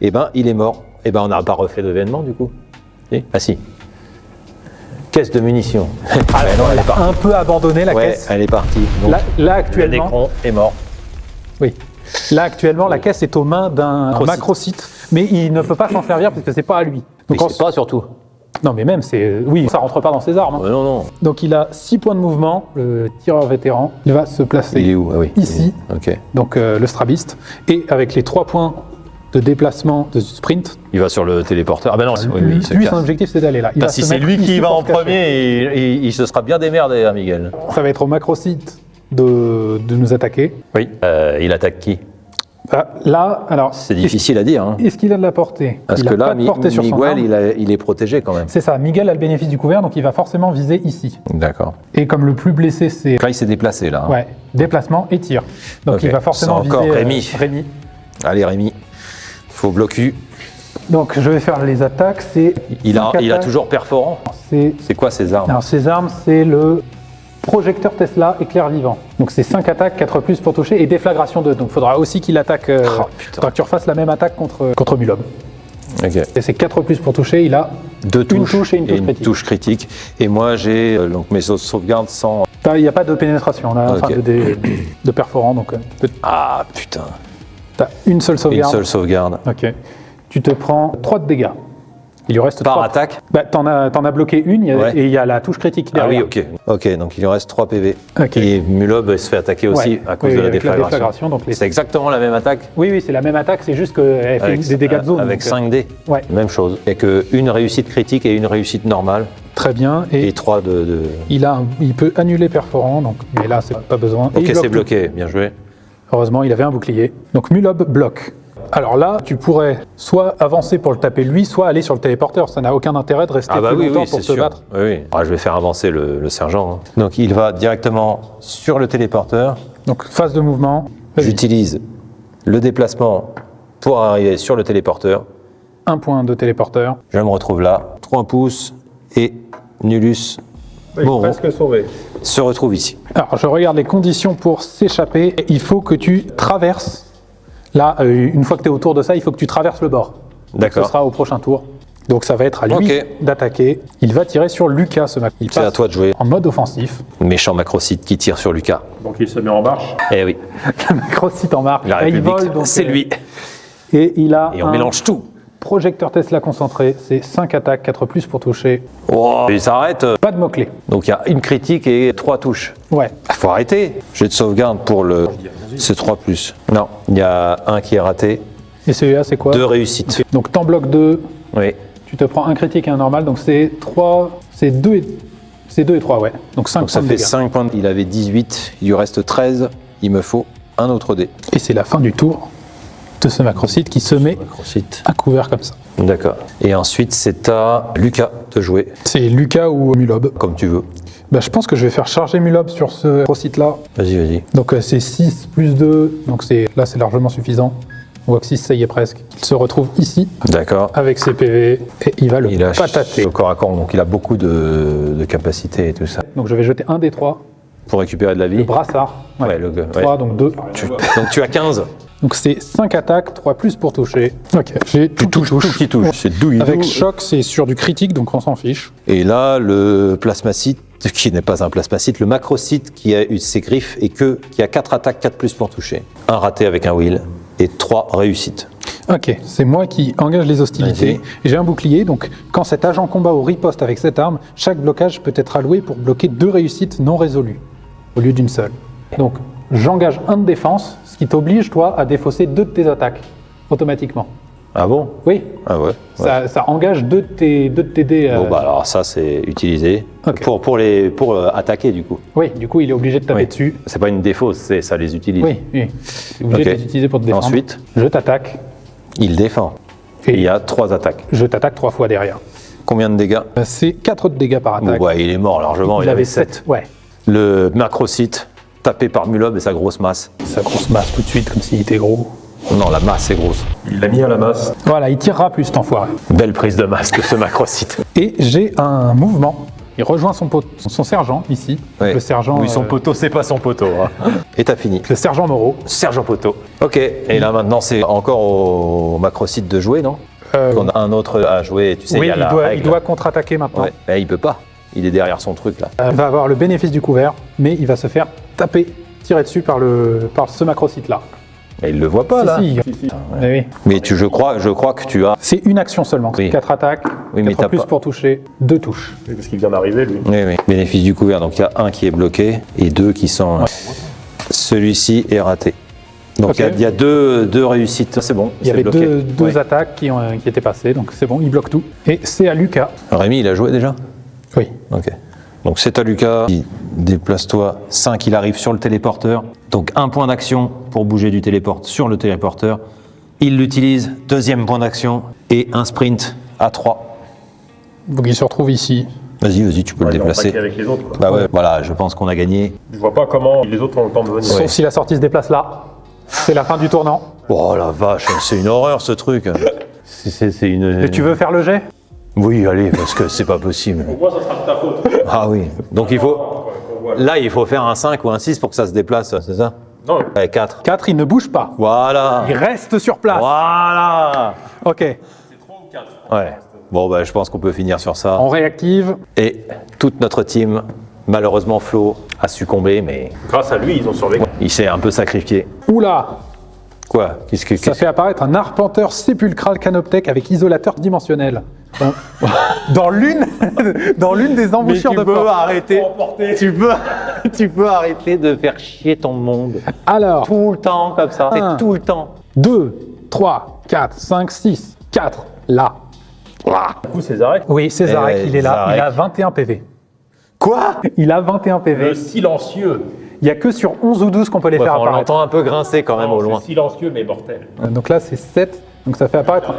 Eh ben, il est mort. Eh ben, on n'a pas refait l'événement du coup. Si ah si. Caisse de munitions. Ah non, elle est partie.
Un peu abandonné la
Ouais,
caisse.
elle est partie. Donc,
Là
le
actuellement,
Nécron est mort.
oui. Là actuellement, la caisse est aux mains d'un
Macrocyte.
macrocyte, mais il ne peut pas s'en servir parce que c'est pas à lui.
Mais
Donc
c'est pas surtout.
non, mais même c'est, oui, ça rentre pas dans ses armes. Hein.
Non, non.
Donc il a 6 points de mouvement, le tireur vétéran. Il va se placer
Il est où? Ah oui.
ici,
Ok.
donc le strabiste, et avec les 3 points de déplacement de sprint,
Il va sur le téléporteur. Ah ben non, oui,
lui,
c'est
lui,
casse.
son objectif c'est d'aller là. Il
Bah,
va
si
se
c'est
mettre
lui qui
ici
va
pour
en
se cacher.
premier, il se sera bien démerdé, hein, Miguel.
Ça va être au macrocyte de nous attaquer.
Oui. Il attaque qui?
Ah, là, alors,
C'est difficile à dire. Hein.
est-ce qu'il a de la portée?
Parce
il
que
a
là,
pas de portée sur son
Miguel,
arme.
il est protégé quand même.
C'est ça, Miguel a le bénéfice du couvert, donc il va forcément viser ici.
D'accord.
Et comme le plus blessé, c'est
Là, il s'est déplacé là. hein.
ouais, déplacement et tir. Donc
Ok.
il va forcément
C'est encore
viser
Rémi. Allez, Rémi. Faut bloquer.
Donc je vais faire les attaques. C'est
Il a
5
toujours
attaques.
perforant.
C'est
C'est quoi ses armes?
alors ces armes, c'est le projecteur Tesla éclair vivant. Donc c'est 5 attaques, 4 plus pour toucher et déflagration 2. Donc il faudra aussi qu'il attaque.
Oh, putain.
Faudra que tu refasses la même attaque contre Mulob.
Ok.
Et c'est 4 plus pour toucher. Il a
2 touches,
touche et une touche critique.
touche critique. Et moi, j'ai donc mes sauvegardes sans.
Il n'y a pas de pénétration là,
Ok.
enfin de perforant. Donc
Ah putain.
tu as une seule
Une
sauvegarde.
seule sauvegarde.
Ok. Tu te prends 3 de dégâts. Il lui reste
Par
3.
attaque?
Bah, t'en as bloqué une
Ouais.
et il y a la touche critique
Ah
derrière.
oui, ok. Ok, donc il lui reste 3 PV.
Ok.
Et Mulob se fait attaquer aussi
Ouais.
à cause
Oui,
de la
avec
déflagration.
donc les-
C'est exactement la même attaque
Oui, c'est la même attaque, c'est juste qu'elle fait des dégâts de zone.
Avec
donc,
5 dés.
ouais.
Même chose. Il n'y a qu'une réussite critique et une réussite normale.
Très bien. Et
Et 3 de...
il peut annuler perforant, donc, mais là, c'est pas besoin. Et
Ok,
il bloque
c'est
tout.
bloqué. Bien joué.
Heureusement, il avait un bouclier. Donc Mulob bloque. Alors là, tu pourrais soit avancer pour le taper lui, soit aller sur le téléporteur. Ça n'a aucun intérêt de rester
Ah bah
plus
oui,
longtemps
oui,
pour
c'est
se
sûr.
battre.
Oui, oui. Ah, je vais faire avancer le sergent. hein. Donc il va directement sur le téléporteur.
Donc phase de mouvement. Vas-y.
J'utilise le déplacement pour arriver sur le téléporteur.
1 point de téléporteur.
Je me retrouve là. 3 pouces et Nullus Moreau
Presque sauvé.
se retrouve ici.
Alors, je regarde les conditions pour s'échapper. Il faut que tu traverses. Là, une fois que tu es autour de ça, il faut que tu traverses le bord.
D'accord.
Ce sera au prochain tour. Donc, ça va être à lui
Ok.
d'attaquer. Il va tirer sur Lucas ce match. Il
C'est à
passe
toi de jouer.
en mode offensif.
Méchant macrocyte qui tire sur Lucas.
Donc il se met en marche.
Eh oui,
Le macrocyte en marque.
la
Là, il
République,
vole, donc,
c'est lui.
Et il a
Et on
un
mélange tout.
Projecteur Tesla concentré, c'est 5 attaques, 4 plus pour toucher.
Oh, il s'arrête.
Pas de mots-clés.
Donc il y a une critique et 3 touches.
Ouais.
Faut arrêter. Jet de sauvegarde pour le. C'est 3 plus. Non, il y a un qui est raté.
Et celui-là, c'est quoi?
2 réussites.
Ok. Donc t'en bloques 2,
Oui.
tu te prends un critique et un normal, donc c'est 3, c'est 2 et 3, ouais. Donc 5
Donc ça
points de
fait
dégâts.
5 points. Il avait 18, il lui reste 13. Il me faut un autre dé.
Et c'est la fin du tour de ce macrocyte qui se met
Macrocyte.
à couvert comme ça.
D'accord. Et ensuite, c'est à Lucas de jouer,
C'est Lucas ou Mulob.
comme tu veux.
Bah, je pense que je vais faire charger Mulob sur ce macrocyte-là.
Vas-y, vas-y.
Donc c'est 6 plus 2, donc là c'est largement suffisant. On voit que 6, ça y est presque. Il se retrouve ici
D'accord.
avec ses PV et il va le
Il a
patater.
au corps à corps, donc il a beaucoup de capacité et tout ça.
Donc je vais jeter un des 3,
Pour récupérer de la vie.
le brassard.
Ouais, le gars,
3, donc 2.
Donc tu as 15.
Donc c'est 5 attaques, 3 plus pour toucher. Ok, j'ai tout qui touche.
Tout qui touche. C'est douille.
Avec choc, c'est sur du critique, donc on s'en fiche.
Et là, le plasmacite, qui n'est pas un plasmacite, le macrocyte qui a eu ses griffes et qui a 4 attaques, 4 plus pour toucher. Un raté avec un wheel et 3 réussites.
Ok, c'est moi qui engage les hostilités. J'ai un bouclier, donc quand cet agent combat ou riposte avec cette arme, chaque blocage peut être alloué pour bloquer 2 réussites non résolues, au lieu d'une seule. Donc j'engage un de défense, ce qui t'oblige, toi, à défausser 2 de tes attaques, automatiquement.
Ah bon?
Oui,
Ah ouais.
ça engage 2 de tes dés.
Bon bah alors ça c'est utilisé
Ok.
pour attaquer du coup.
Oui, du coup il est obligé de taper
Oui.
dessus.
C'est pas une défausse, ça les utilise.
Oui, oui. Tu es obligé
Ok.
de les utiliser pour te défendre.
Ensuite,
Je t'attaque,
il défend.
Et-
Et il y a 3 attaques.
je t'attaque 3 fois derrière.
Combien de dégâts?
C'est 4 de dégâts par
Bon,
attaque.
ouais, il est mort largement, il avait 7.
Ouais.
Le macrocyte tapé par Mulob et sa grosse masse.
Sa grosse masse tout de suite, comme s'il était gros.
Non, la masse est grosse.
Il l'a mis à la masse.
Voilà, il tirera plus, cet enfoiré.
Belle prise de masse de ce macrocyte.
Et j'ai un mouvement. Il rejoint son sergent, ici.
Ouais.
Le sergent...
Oui, son poteau, c'est pas son poteau. Hein. Et t'as fini.
le sergent Moreau.
Sergent Poteau. Ok, et là maintenant c'est encore au macrocyte de jouer, non? On a un autre à jouer, tu sais,
Oui,
il y a la
il
règle.
doit contre-attaquer maintenant.
Ouais, mais il peut pas. Il est derrière son truc là.
Il va avoir le bénéfice du couvert, mais il va se faire taper, tirer dessus par ce macrocyte-là.
Et il le voit pas là.
Si. Eh oui.
Mais je crois que tu as.
C'est une action seulement.
Oui.
4 attaques,
Oui, mais
4
t'as
plus
pas-
pour toucher, 2 touches.
Oui, parce qu'il vient d'arriver, lui.
Oui, oui. Bénéfice du couvert. Donc il y a un qui est bloqué et 2 qui sont. Celui-ci est raté. Donc
Ok.
il y a deux réussites. C'est bon.
Il y
c'est
avait
bloqué.
deux
Ouais.
attaques qui étaient passées, donc c'est bon, il bloque tout. Et c'est à Lucas.
Rémi, il a joué déjà?
Oui.
Ok. Donc c'est à Lucas. Déplace-toi 5, il arrive sur le téléporteur. Donc un point d'action pour bouger du téléport sur le téléporteur. Il l'utilise, deuxième point d'action et un sprint à 3.
Donc il se retrouve ici.
Vas-y, tu peux
Ouais,
le
il va
déplacer.
attaquer avec les autres, quoi.
Bah ouais, voilà, je pense qu'on a gagné.
Je vois pas comment les autres ont le temps de venir.
Sauf si la sortie se déplace là. C'est la fin du tournant.
Oh la vache, c'est une horreur ce truc. C'est une.
Et tu veux faire le jet?
Oui, allez, parce que c'est pas possible.
Pour moi, ça sera de ta faute.
Ah oui. Donc il faut.
Qu'on voit.
Là, il faut faire un 5 ou un 6 pour que ça se déplace, c'est ça?
Non,
Ouais, 4.
4, il ne bouge pas.
Voilà.
Il reste sur place.
Voilà.
Ok.
c'est 3 ou 4.
Ouais. Bon, bah, je pense qu'on peut finir sur ça.
On réactive.
Et toute notre team, malheureusement, Flo a succombé, mais
Grâce à lui, ils ont survécu.
il s'est un peu sacrifié.
Oula!
Quoi?
Ça fait apparaître un arpenteur sépulcral canoptèque avec isolateur dimensionnel. Dans l'une des embouchures de porte.
arrêter. Tu peux arrêter de faire chier ton monde.
Alors,
Tout le temps comme ça.
Un.
C'est tout le temps.
2, 3, 4, 5, 6, 4. Là.
Du coup, Césarek,
Oui, Césarek,
Eh,
il est là.
Césarek.
Il a 21 PV.
Quoi?
Il a 21 PV.
le silencieux.
Il n'y a que sur 11 ou 12 qu'on peut les faire
On
apparaître.
l'entend un peu grincer quand même
Non,
au loin.
c'est silencieux, mais mortel.
Donc là, c'est 7. Donc ça fait apparaître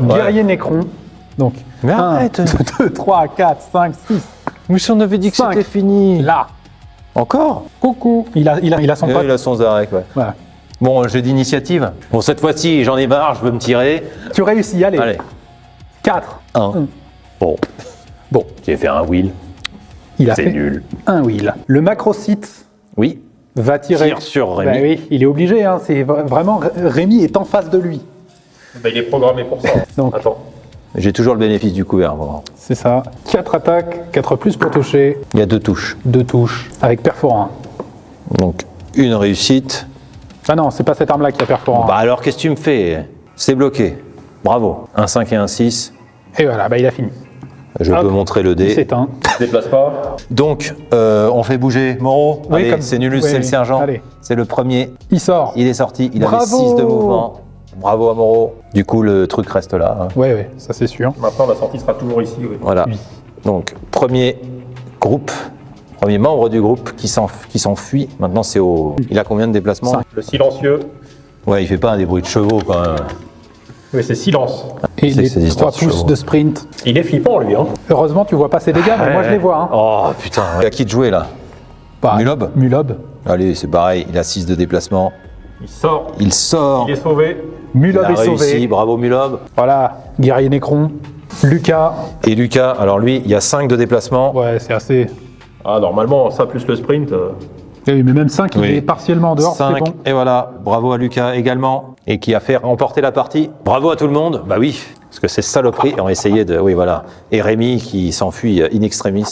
un guerrier nécron. Donc
Mais
1,
arrête.
2, 3, 4, 5, 6.
Mais si on avait dit que
Cinq.
c'était fini.
Là.
Encore?
Coucou. Il a son pote.
Il a son Zarek, ouais.
Voilà.
Bon, jeu d'initiative. Bon, cette fois-ci, j'en ai marre, je veux me tirer.
Tu réussis, allez.
Allez,
4.
1. Bon.
Bon,
J'ai fait un wheel.
il a
C'est
fait
nul.
un wheel. Le macrocyte
Oui.
va tirer.
Tire sur Rémi.
Bah oui, il est obligé. Hein. C'est vraiment Rémi est en face de lui.
Bah, il est programmé pour ça.
Donc.
Attends.
J'ai toujours le bénéfice du couvert. Bon.
C'est ça. 4 attaques, 4 plus pour toucher,
Il y a 2 touches.
2 touches avec perforant.
Donc, une réussite.
Ah non, c'est pas cette arme-là qui a perforant.
Bah alors, qu'est-ce que tu me fais? C'est bloqué. Bravo. Un 5 et un 6.
Et voilà, bah, il a fini.
Je
Hop.
peux montrer le
Il
dé.
s'éteint.
Déplace pas.
Donc, on fait bouger Moreau.
Oui,
Allez,
comme-
c'est Nulus,
oui,
c'est le
oui.
sergent.
Allez.
C'est le premier.
Il sort.
Il est sorti. Il avait
Bravo.
6 de mouvement. Bravo à Moreau. Du coup, le truc reste là. Hein.
Ouais, ouais, ça c'est sûr.
Maintenant, la sortie sera toujours ici. Oui.
Voilà.
Oui.
Donc, premier membre du groupe qui s'enfuit. Maintenant, c'est au. Il a combien de déplacements?
5.
Le silencieux.
Ouais, il fait pas des bruits de chevaux quand même.
Oui, c'est silence.
Et
C'est que
les
c'est des
3
histoires de
pouces
chevaux.
de sprint.
Il est flippant, lui. Hein.
Heureusement, tu vois pas ses dégâts, mais moi je les vois. Hein.
Oh putain. Il y a qui de jouer là?
Bah,
Mulob.
Mulob.
Allez, c'est pareil. Il a 6 de déplacement.
Il sort.
Il sort.
Il est sauvé.
Mulob
Il
est
a réussi.
sauvé.
Bravo Mulob.
Voilà, guerrier Nécron. Lucas.
Et Lucas, alors lui, il y a 5 de déplacement.
Ouais, c'est assez.
Ah, normalement, ça plus le sprint.
Oui, mais même 5,
Oui.
il est partiellement en dehors, c'est
5,
bon.
et voilà, bravo à Lucas également, et qui a fait remporter la partie. Bravo à tout le monde, bah oui, parce que ces saloperies ont essayé de... Oui, voilà. Et Rémi qui s'enfuit in extremis.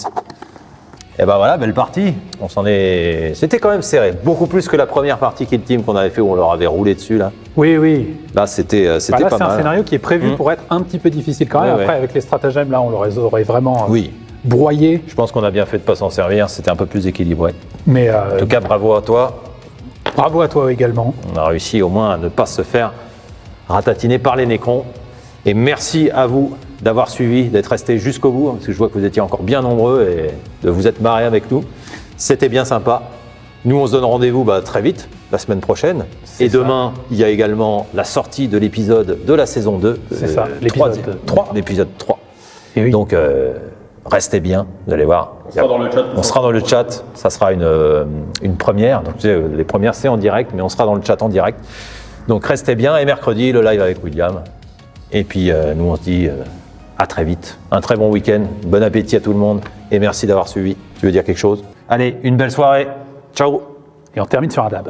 Et bah voilà, belle partie. On s'en est... C'était quand même serré, beaucoup plus que la première partie Kill Team qu'on avait fait où on leur avait roulé dessus, là.
Oui, oui.
Là, c'était
Bah là,
pas
c'est un
mal.
scénario qui est prévu pour être un petit peu difficile quand même.
Ouais,
Après,
ouais.
avec les stratagèmes, là, on aurait vraiment
Oui,
broyé.
je pense qu'on a bien fait de pas s'en servir, c'était un peu plus équilibré.
Mais
En tout cas, bravo à toi.
bravo à toi également.
On a réussi au moins à ne pas se faire ratatiner par les nécrons. Et merci à vous d'avoir suivi, d'être resté jusqu'au bout, hein, parce que je vois que vous étiez encore bien nombreux et de vous être marrés avec nous. C'était bien sympa. Nous, on se donne rendez-vous très vite, la semaine prochaine. Et
ça.
demain, il y a également la sortie de l'épisode de la saison 2.
C'est ça, l'épisode 3.
L'épisode 3.
Et oui.
Donc, restez bien, vous allez voir.
On sera dans le chat.
On sera dans le chat, ça sera une première. Donc, tu sais, les premières, c'est en direct, mais on sera dans le chat en direct. Donc, restez bien. Et mercredi, le live avec William. Et puis, nous, on se dit à très vite. Un très bon week-end. Bon appétit à tout le monde. Et merci d'avoir suivi. Tu veux dire quelque chose? Allez, une belle soirée. Ciao.
Et on termine sur un dab.